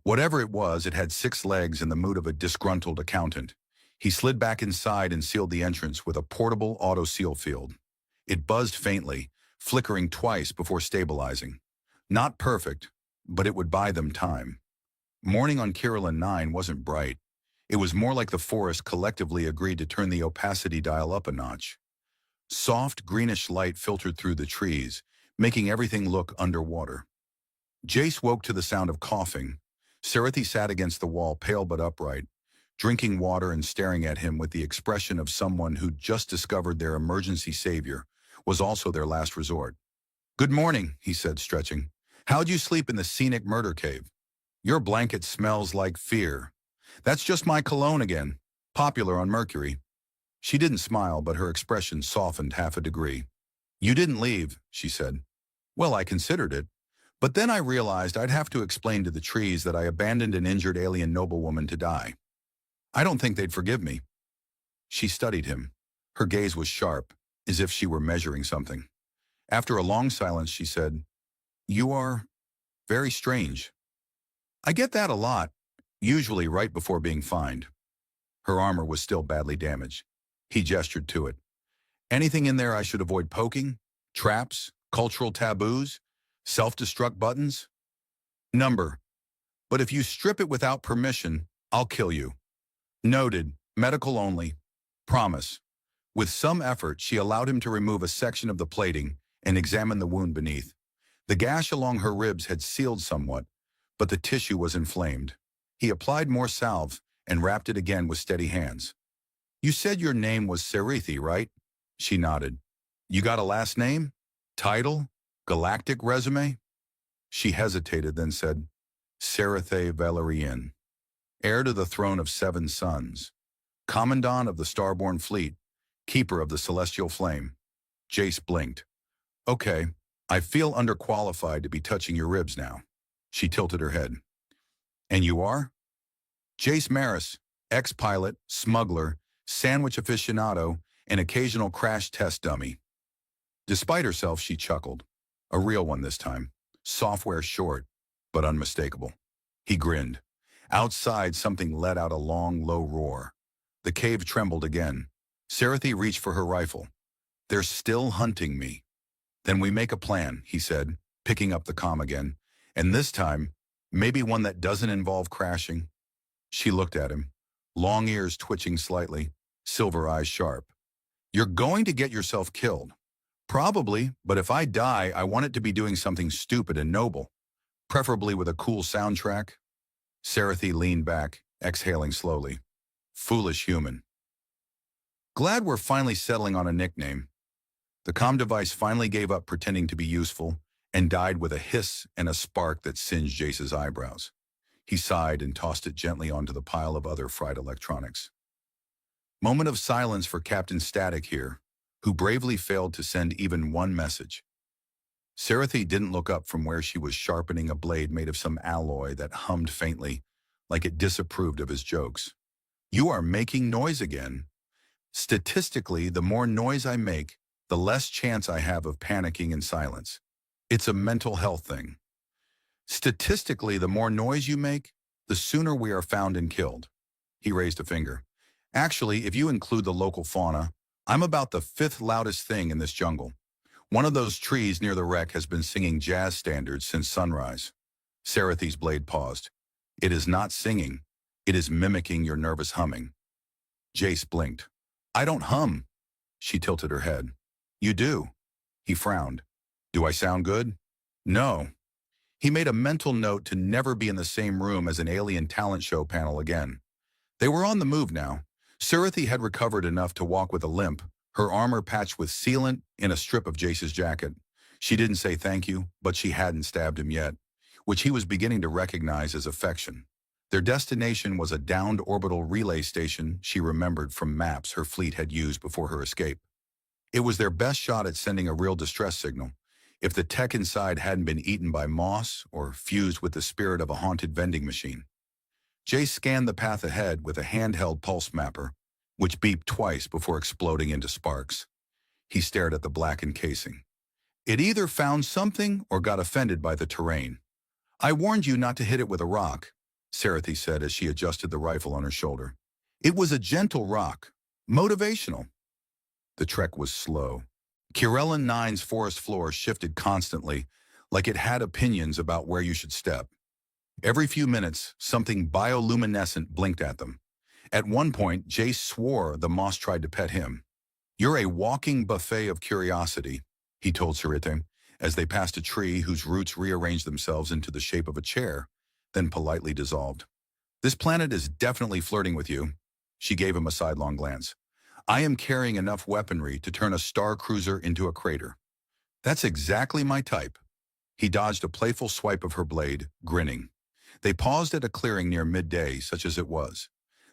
Whatever it was, it had 6 legs in the mood of a disgruntled accountant. He slid back inside and sealed the entrance with a portable auto-seal field. It buzzed faintly, flickering twice before stabilizing. Not perfect, but it would buy them time. Morning on Kirillin 9 wasn't bright. It was more like the forest collectively agreed to turn the opacity dial up a notch. Soft, greenish light filtered through the trees, making everything look underwater. Jace woke to the sound of coughing. Sarathi sat against the wall, pale but upright, drinking water and staring at him with the expression of someone who'd just discovered their emergency savior was also their last resort. "Good morning," he said, stretching. "How'd you sleep in the scenic murder cave? Your blanket smells like fear." "That's just my cologne again. Popular on Mercury." She didn't smile, but her expression softened half a degree. "You didn't leave," she said. "Well, I considered it. But then I realized I'd have to explain to the trees that I abandoned an injured alien noblewoman to die. I don't think they'd forgive me." She studied him. Her gaze was sharp, as if she were measuring something. After a long silence, she said, "You are very strange." I get that a lot, usually right before being fined. Her armor was still badly damaged. He gestured to it. Anything in there I should avoid poking? Traps? Cultural taboos? Self-destruct buttons? Number. But if you strip it without permission, I'll kill you. Noted. Medical only. Promise. With some effort, she allowed him to remove a section of the plating and examine the wound beneath. The gash along her ribs had sealed somewhat, but the tissue was inflamed. He applied more salve and wrapped it again with steady hands. You said your name was Serithi, right? She nodded. You got a last name? Title? Galactic resume? She hesitated, then said, Serathe Valerian, heir to the throne of 7 sons, commandant of the Starborn Fleet, keeper of the celestial flame. Jace blinked. Okay, I feel underqualified to be touching your ribs now. She tilted her head. And you are? Jace Maris, ex-pilot, smuggler, sandwich aficionado, and occasional crash test dummy. Despite herself, she chuckled. A real one this time. Software short, but unmistakable. He grinned. Outside, something let out a long, low roar. The cave trembled again. Serithi reached for her rifle. They're still hunting me. Then we make a plan, he said, picking up the comm again. And this time, maybe one that doesn't involve crashing. She looked at him, long ears twitching slightly, silver eyes sharp. You're going to get yourself killed. Probably, but if I die, I want it to be doing something stupid and noble, preferably with a cool soundtrack. Serithi leaned back, exhaling slowly. Foolish human. Glad we're finally settling on a nickname. The comm device finally gave up pretending to be useful and died with a hiss and a spark that singed Jace's eyebrows. He sighed and tossed it gently onto the pile of other fried electronics. Moment of silence for Captain Static here, who bravely failed to send even one message. Serithi didn't look up from where she was sharpening a blade made of some alloy that hummed faintly, like it disapproved of his jokes. You are making noise again. Statistically, the more noise I make, the less chance I have of panicking in silence. It's a mental health thing. Statistically, the more noise you make, the sooner we are found and killed. He raised a finger. Actually, if you include the local fauna, I'm about the 5th loudest thing in this jungle. One of those trees near the wreck has been singing jazz standards since sunrise. Serathi's blade paused. It is not singing. It is mimicking your nervous humming. Jace blinked. I don't hum. She tilted her head. You do. He frowned. Do I sound good? No. He made a mental note to never be in the same room as an alien talent show panel again. They were on the move now. Serithi had recovered enough to walk with a limp, her armor patched with sealant in a strip of Jace's jacket. She didn't say thank you, but she hadn't stabbed him yet, which he was beginning to recognize as affection. Their destination was a downed orbital relay station she remembered from maps her fleet had used before her escape. It was their best shot at sending a real distress signal, if the tech inside hadn't been eaten by moss or fused with the spirit of a haunted vending machine. Jace scanned the path ahead with a handheld pulse mapper, which beeped twice before exploding into sparks. He stared at the blackened casing. It either found something or got offended by the terrain. I warned you not to hit it with a rock, Serithi said as she adjusted the rifle on her shoulder. It was a gentle rock, motivational. The trek was slow. Kirellan 9's forest floor shifted constantly, like it had opinions about where you should step. Every few minutes, something bioluminescent blinked at them. At one point, Jace swore the moss tried to pet him. You're a walking buffet of curiosity, he told Serithi, as they passed a tree whose roots rearranged themselves into the shape of a chair, then politely dissolved. This planet is definitely flirting with you. She gave him a sidelong glance. I am carrying enough weaponry to turn a star cruiser into a crater. That's exactly my type. He dodged a playful swipe of her blade, grinning. They paused at a clearing near midday, such as it was.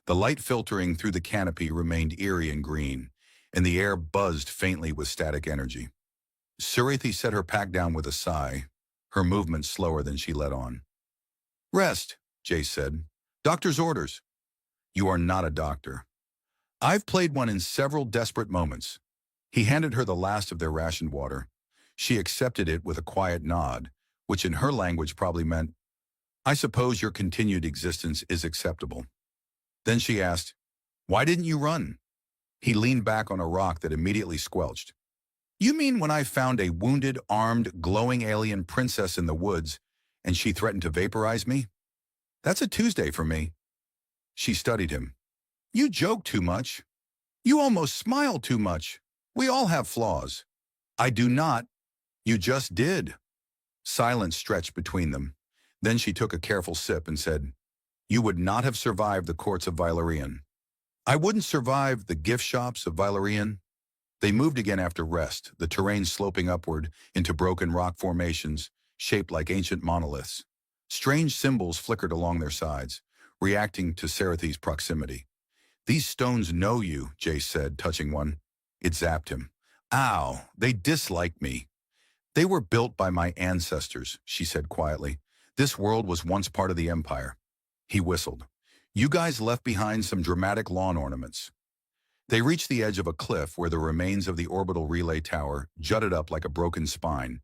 The light filtering through the canopy remained eerie and green, and the air buzzed faintly with static energy. Serithi set her pack down with a sigh, her movement slower than she let on. Rest, Jace said. Doctor's orders. You are not a doctor. I've played one in several desperate moments. He handed her the last of their rationed water. She accepted it with a quiet nod, which in her language probably meant, I suppose your continued existence is acceptable. Then she asked, why didn't you run? He leaned back on a rock that immediately squelched. You mean when I found a wounded, armed, glowing alien princess in the woods and she threatened to vaporize me? That's a Tuesday for me. She studied him. You joke too much. You almost smile too much. We all have flaws. I do not. You just did. Silence stretched between them. Then she took a careful sip and said, you would not have survived the courts of Valerian. I wouldn't survive the gift shops of Valerian. They moved again after rest, the terrain sloping upward into broken rock formations, shaped like ancient monoliths. Strange symbols flickered along their sides, reacting to Sarathi's proximity. These stones know you, Jace said, touching one. It zapped him. Ow, they dislike me. They were built by my ancestors, she said quietly. This world was once part of the Empire. He whistled. You guys left behind some dramatic lawn ornaments. They reached the edge of a cliff where the remains of the orbital relay tower jutted up like a broken spine.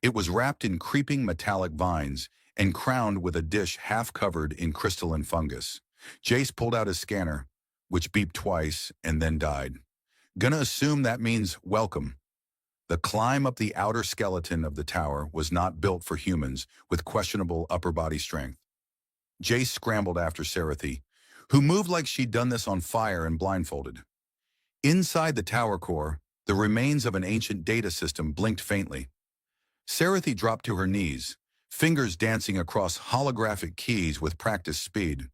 It was wrapped in creeping metallic vines and crowned with a dish half covered in crystalline fungus. Jace pulled out his scanner, which beeped twice and then died. Gonna assume that means welcome. The climb up the outer skeleton of the tower was not built for humans with questionable upper body strength. Jace scrambled after Sarathi, who moved like she'd done this on fire and blindfolded. Inside the tower core, the remains of an ancient data system blinked faintly. Sarathi dropped to her knees, fingers dancing across holographic keys with practiced speed.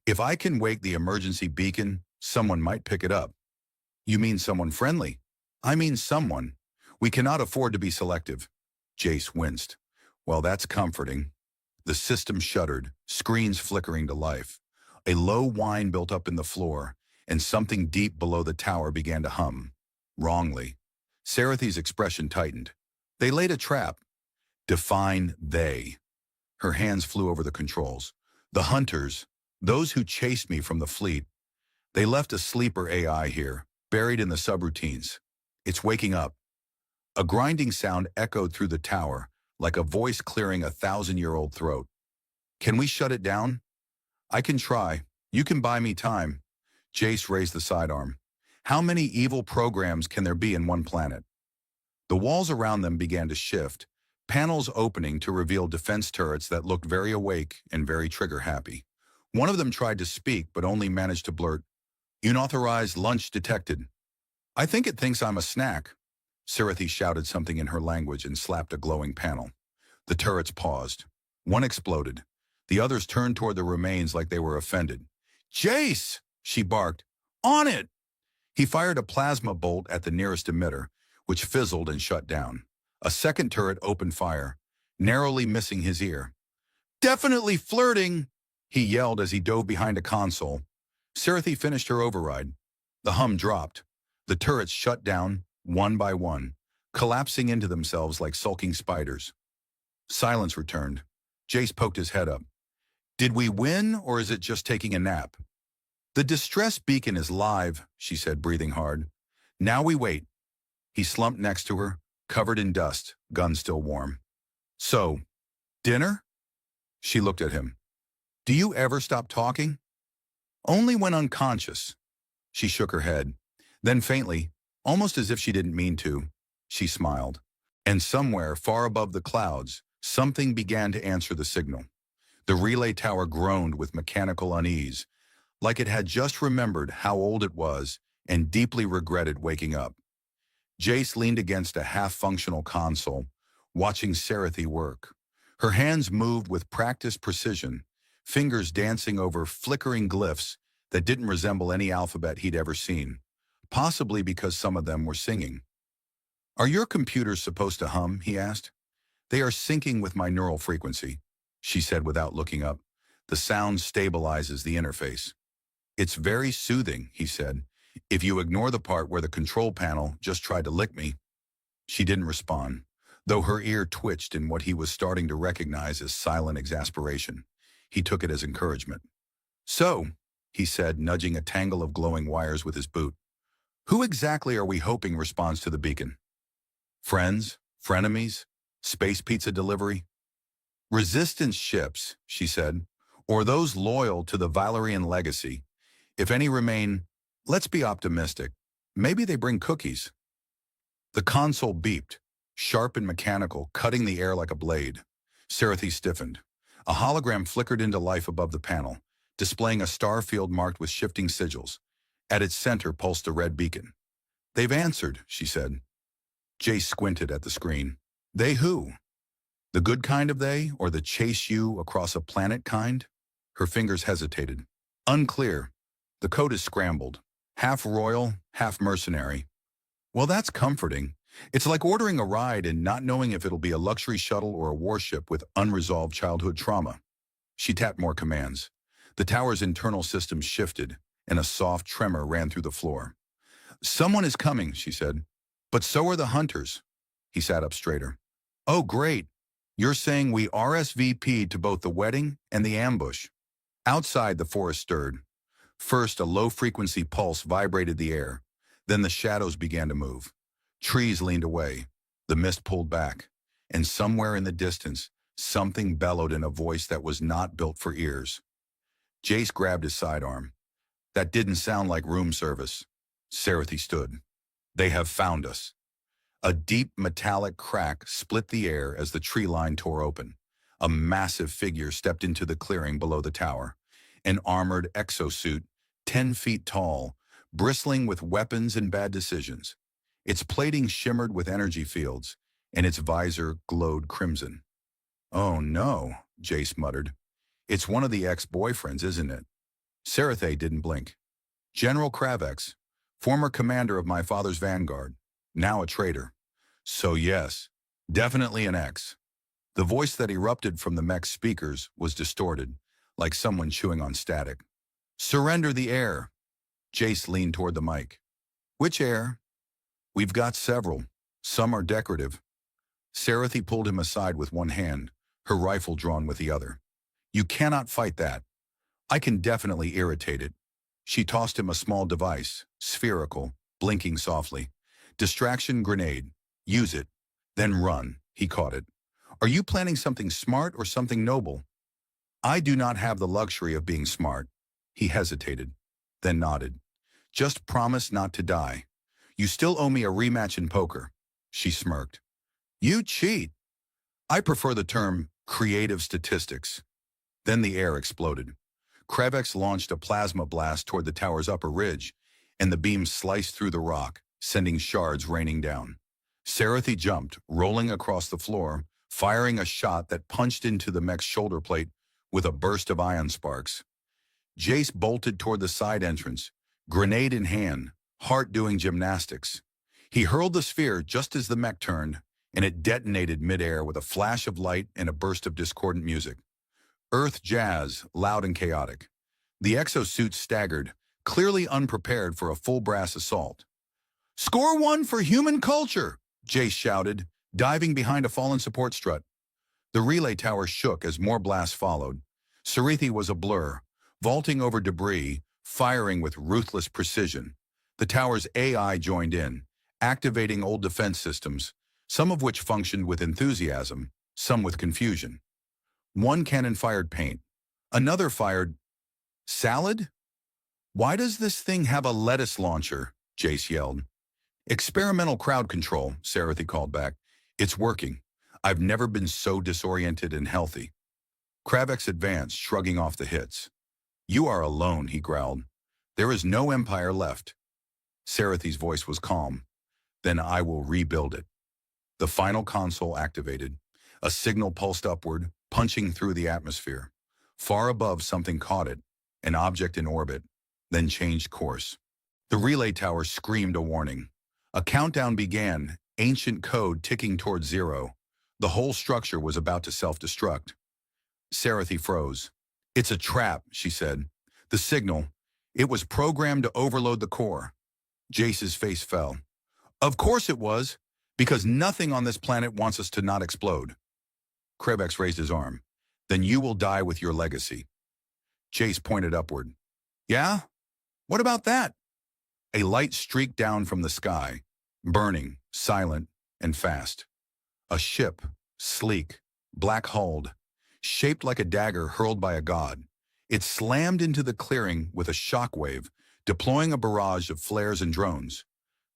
If I can wake the emergency beacon, someone might pick it up. You mean someone friendly? I mean someone. We cannot afford to be selective. Jace winced. Well, that's comforting. The system shuddered, screens flickering to life. A low whine built up in the floor, and something deep below the tower began to hum. Wrongly. Sarathi's expression tightened. They laid a trap. Define they. Her hands flew over the controls. The hunters, those who chased me from the fleet, they left a sleeper AI here, buried in the subroutines. It's waking up. A grinding sound echoed through the tower, like a voice clearing a 1,000-year-old throat. Can we shut it down? I can try. You can buy me time. Jace raised the sidearm. How many evil programs can there be in one planet? The walls around them began to shift, panels opening to reveal defense turrets that looked very awake and very trigger-happy. One of them tried to speak, but only managed to blurt, "Unauthorized lunch detected." I think it thinks I'm a snack. Sarathi shouted something in her language and slapped a glowing panel. The turrets paused. One exploded. The others turned toward the remains like they were offended. Jace! She barked. On it! He fired a plasma bolt at the nearest emitter, which fizzled and shut down. A second turret opened fire, narrowly missing his ear. Definitely flirting! He yelled as he dove behind a console. Sarathi finished her override. The hum dropped. The turrets shut down, one by one, collapsing into themselves like sulking spiders. Silence returned. Jace poked his head up. Did we win, or is it just taking a nap? The distress beacon is live, she said, breathing hard. Now we wait. He slumped next to her, covered in dust, gun still warm. So, dinner? She looked at him. Do you ever stop talking? Only when unconscious. She shook her head. Then faintly, almost as if she didn't mean to, she smiled. And somewhere far above the clouds, something began to answer the signal. The relay tower groaned with mechanical unease, like it had just remembered how old it was and deeply regretted waking up. Jace leaned against a half-functional console, watching Sarathi work. Her hands moved with practiced precision, fingers dancing over flickering glyphs that didn't resemble any alphabet he'd ever seen, possibly because some of them were singing. Are your computers supposed to hum? He asked. They are syncing with my neural frequency, she said without looking up. The sound stabilizes the interface. It's very soothing, he said. If you ignore the part where the control panel just tried to lick me. She didn't respond, though her ear twitched in what he was starting to recognize as silent exasperation. He took it as encouragement. So, he said, nudging a tangle of glowing wires with his boot, who exactly are we hoping responds to the beacon? Friends? Frenemies? Space pizza delivery? Resistance ships, she said, or those loyal to the Valerian legacy. If any remain, let's be optimistic. Maybe they bring cookies. The console beeped, sharp and mechanical, cutting the air like a blade. Sarathi stiffened. A hologram flickered into life above the panel, displaying a star field marked with shifting sigils. At its center pulsed a red beacon. They've answered, she said. Jace squinted at the screen. They who? The good kind of they, or the chase you across a planet kind? Her fingers hesitated. Unclear. The code is scrambled. Half royal, half mercenary. Well, that's comforting. It's like ordering a ride and not knowing if it'll be a luxury shuttle or a warship with unresolved childhood trauma. She tapped more commands. The tower's internal systems shifted, and a soft tremor ran through the floor. Someone is coming, she said. But so are the hunters. He sat up straighter. Oh, great. You're saying we RSVP'd to both the wedding and the ambush. Outside, the forest stirred. First, a low-frequency pulse vibrated the air. Then the shadows began to move. Trees leaned away. The mist pulled back. And somewhere in the distance, something bellowed in a voice that was not built for ears. Jace grabbed his sidearm. That didn't sound like room service. Sarathi stood. They have found us. A deep metallic crack split the air as the tree line tore open. A massive figure stepped into the clearing below the tower. An armored exosuit, 10 feet tall, bristling with weapons and bad decisions. Its plating shimmered with energy fields, and its visor glowed crimson. Oh no, Jace muttered. It's one of the ex-boyfriends, isn't it? Sarathi didn't blink. General Kravex, former commander of my father's vanguard, now a traitor. So yes, definitely an ex. The voice that erupted from the mech's speakers was distorted, like someone chewing on static. Surrender the air. Jace leaned toward the mic. Which air? We've got several. Some are decorative. Sarathi pulled him aside with one hand, her rifle drawn with the other. You cannot fight that. I can definitely irritate it. She tossed him a small device, spherical, blinking softly. Distraction grenade. Use it. Then run. He caught it. Are you planning something smart or something noble? I do not have the luxury of being smart. He hesitated, then nodded. Just promise not to die. You still owe me a rematch in poker. She smirked. You cheat. I prefer the term creative statistics. Then the air exploded. Kravex launched a plasma blast toward the tower's upper ridge, and the beam sliced through the rock, sending shards raining down. Sarathi jumped, rolling across the floor, firing a shot that punched into the mech's shoulder plate with a burst of ion sparks. Jace bolted toward the side entrance, grenade in hand, heart doing gymnastics. He hurled the sphere just as the mech turned, and it detonated midair with a flash of light and a burst of discordant music. Earth jazz, loud and chaotic. The exosuit staggered, clearly unprepared for a full brass assault. Score one for human culture, Jace shouted, diving behind a fallen support strut. The relay tower shook as more blasts followed. Sarathi was a blur, vaulting over debris, firing with ruthless precision. The tower's AI joined in, activating old defense systems, some of which functioned with enthusiasm, some with confusion. One cannon fired paint. Another fired salad? Why does this thing have a lettuce launcher? Jace yelled. Experimental crowd control, Sarathi called back. It's working. I've never been so disoriented and healthy. Kravex advanced, shrugging off the hits. You are alone, he growled. There is no empire left. Sarathi's voice was calm. Then I will rebuild it. The final console activated. A signal pulsed upward, punching through the atmosphere. Far above, something caught it, an object in orbit, then changed course. The relay tower screamed a warning. A countdown began, ancient code ticking towards zero. The whole structure was about to self-destruct. Sarathi froze. It's a trap, she said. The signal, it was programmed to overload the core. Jace's face fell. Of course it was, because nothing on this planet wants us to not explode. Kravex raised his arm. Then you will die with your legacy. Jace pointed upward. Yeah? What about that? A light streaked down from the sky, burning, silent, and fast. A ship, sleek, black-hulled. shaped like a dagger hurled by a god. It slammed into the clearing with a shockwave, deploying a barrage of flares and drones.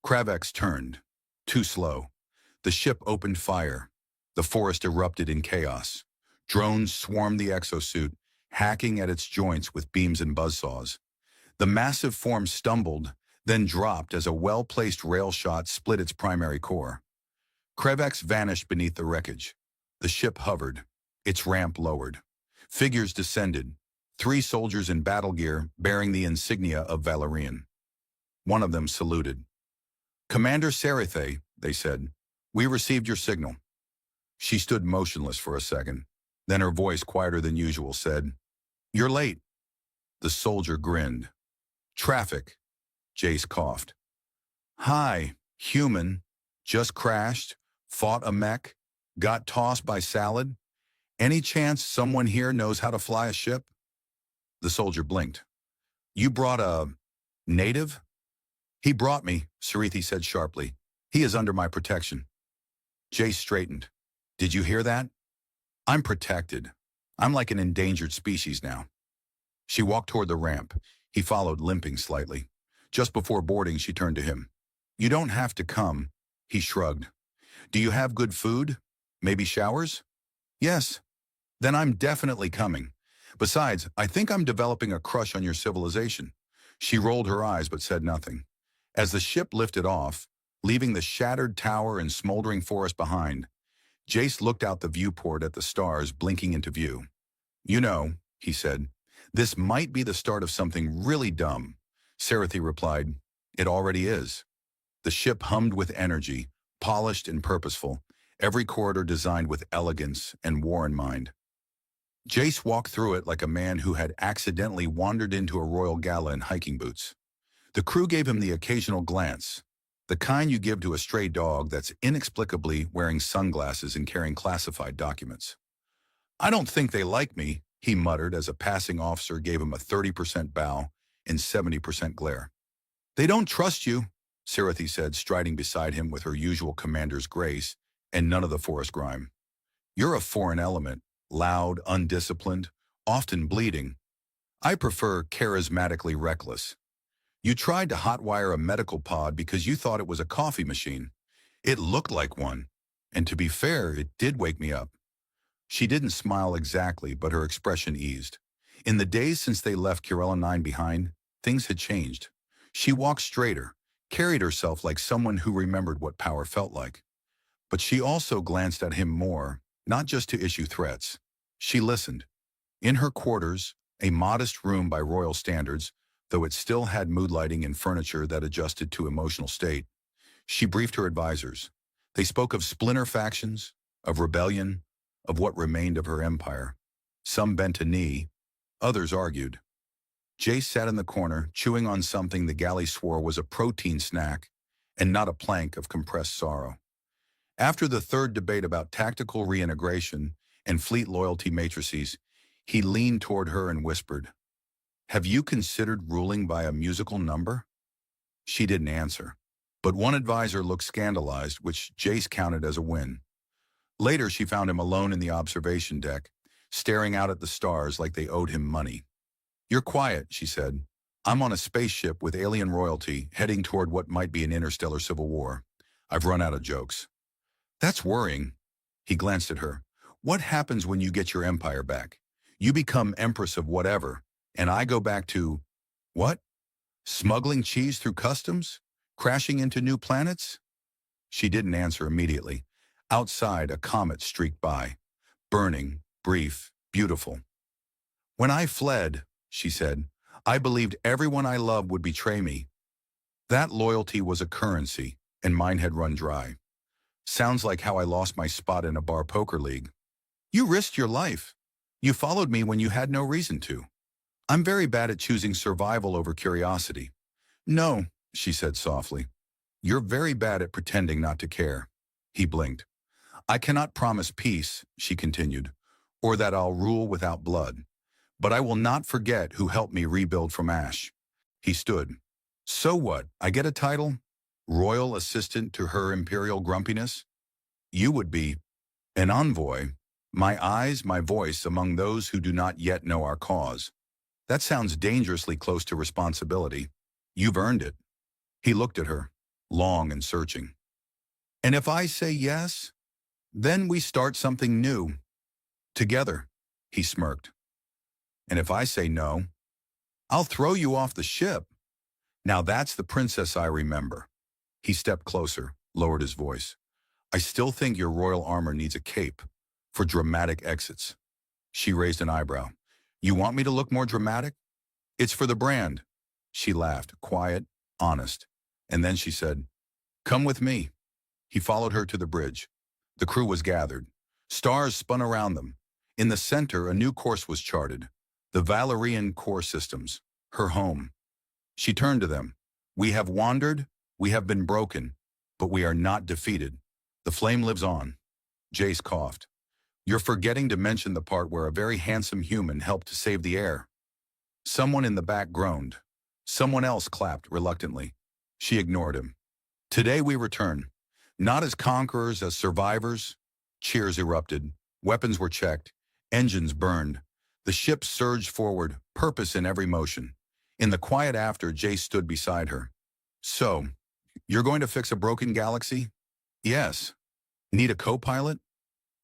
Kravex turned. Too slow. The ship opened fire. The forest erupted in chaos. Drones swarmed the exosuit, hacking at its joints with beams and buzzsaws. The massive form stumbled, then dropped as a well-placed rail shot split its primary core. Kravex vanished beneath the wreckage. The ship hovered. Its ramp lowered. Figures descended. 3 soldiers in battle gear bearing the insignia of Valerian. One of them saluted. "Commander Sarathe," they said, "we received your signal." She stood motionless for a second. Then her voice, quieter than usual, said, "You're late." The soldier grinned. "Traffic," Jace coughed. "Hi, human. Just crashed, fought a mech, got tossed by salad. Any chance someone here knows how to fly a ship?" The soldier blinked. "You brought a native?" "He brought me," Sarathe said sharply. "He is under my protection." Jace straightened. "Did you hear that? I'm protected. I'm like an endangered species now." She walked toward the ramp. He followed, limping slightly. Just before boarding, she turned to him. "You don't have to come." He shrugged. "Do you have good food? Maybe showers?" "Yes." "Then I'm definitely coming. Besides, I think I'm developing a crush on your civilization." She rolled her eyes but said nothing. As the ship lifted off, leaving the shattered tower and smoldering forest behind, Jace looked out the viewport at the stars blinking into view. "You know," he said, "this might be the start of something really dumb." Sarathe replied, "It already is." The ship hummed with energy, polished and purposeful, every corridor designed with elegance and war in mind. Jace walked through it like a man who had accidentally wandered into a royal gala in hiking boots. The crew gave him the occasional glance, the kind you give to a stray dog that's inexplicably wearing sunglasses and carrying classified documents. "I don't think they like me," he muttered as a passing officer gave him a 30% bow and 70% glare. "They don't trust you," Sarathe said, striding beside him with her usual commander's grace and none of the forest grime. "You're a foreign element, loud, undisciplined, often bleeding. I prefer charismatically reckless. You tried to hotwire a medical pod because you thought it was a coffee machine. It looked like one, and to be fair, it did wake me up." She didn't smile exactly, but her expression eased. In the days since they left Curella 9 behind, things had changed. She walked straighter, carried herself like someone who remembered what power felt like. But she also glanced at him more, not just to issue threats. She listened. In her quarters, a modest room by royal standards, though it still had mood lighting and furniture that adjusted to emotional state, she briefed her advisors. They spoke of splinter factions, of rebellion, of what remained of her empire. Some bent a knee, others argued. Jace sat in the corner, chewing on something the galley swore was a protein snack and not a plank of compressed sorrow. After the third debate about tactical reintegration and fleet loyalty matrices, he leaned toward her and whispered, "Have you considered ruling by a musical number?" She didn't answer, but one advisor looked scandalized, which Jace counted as a win. Later, she found him alone in the observation deck, staring out at the stars like they owed him money. "You're quiet," she said. "I'm on a spaceship with alien royalty heading toward what might be an interstellar civil war. I've run out of jokes." "That's worrying." He glanced at her. "What happens when you get your empire back? You become empress of whatever, and I go back to, what? Smuggling cheese through customs? Crashing into new planets?" She didn't answer immediately. Outside, a comet streaked by. Burning, brief, beautiful. "When I fled," she said, "I believed everyone I loved would betray me. That loyalty was a currency, and mine had run dry. Sounds like how I lost my spot in a bar poker league. You risked your life. You followed me when you had no reason to. I'm very bad at choosing survival over curiosity." "No," she said softly. "You're very bad at pretending not to care." He blinked. "I cannot promise peace," she continued, "or that I'll rule without blood. But I will not forget who helped me rebuild from ash." He stood. "So what? I get a title? Royal assistant to her imperial grumpiness? You would be an envoy." My eyes, my voice among those who do not yet know our cause. That sounds dangerously close to responsibility. You've earned it. He looked at her, long and searching. And if I say yes, then we start something new. Together, he smirked. And if I say no, I'll throw you off the ship. Now that's the princess I remember. He stepped closer, lowered his voice. I still think your royal armor needs a cape for dramatic exits. She raised an eyebrow. You want me to look more dramatic? It's for the brand. She laughed, quiet, honest. And then she said, come with me. He followed her to the bridge. The crew was gathered. Stars spun around them. In the center, a new course was charted. The Valerian core systems, her home. She turned to them. We have wandered, we have been broken, but we are not defeated. The flame lives on. Jace coughed. You're forgetting to mention the part where a very handsome human helped to save the air. Someone in the back groaned. Someone else clapped reluctantly. She ignored him. Today we return. Not as conquerors, as survivors. Cheers erupted. Weapons were checked. Engines burned. The ship surged forward, purpose in every motion. In the quiet after, Jace stood beside her. So, you're going to fix a broken galaxy? Yes. Need a co-pilot?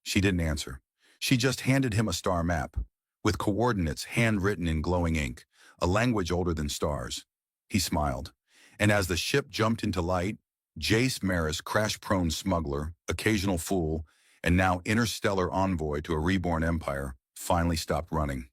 She didn't answer. She just handed him a star map, with coordinates handwritten in glowing ink, a language older than stars. He smiled. And as the ship jumped into light, Jace Maris, crash-prone smuggler, occasional fool, and now interstellar envoy to a reborn empire, finally stopped running.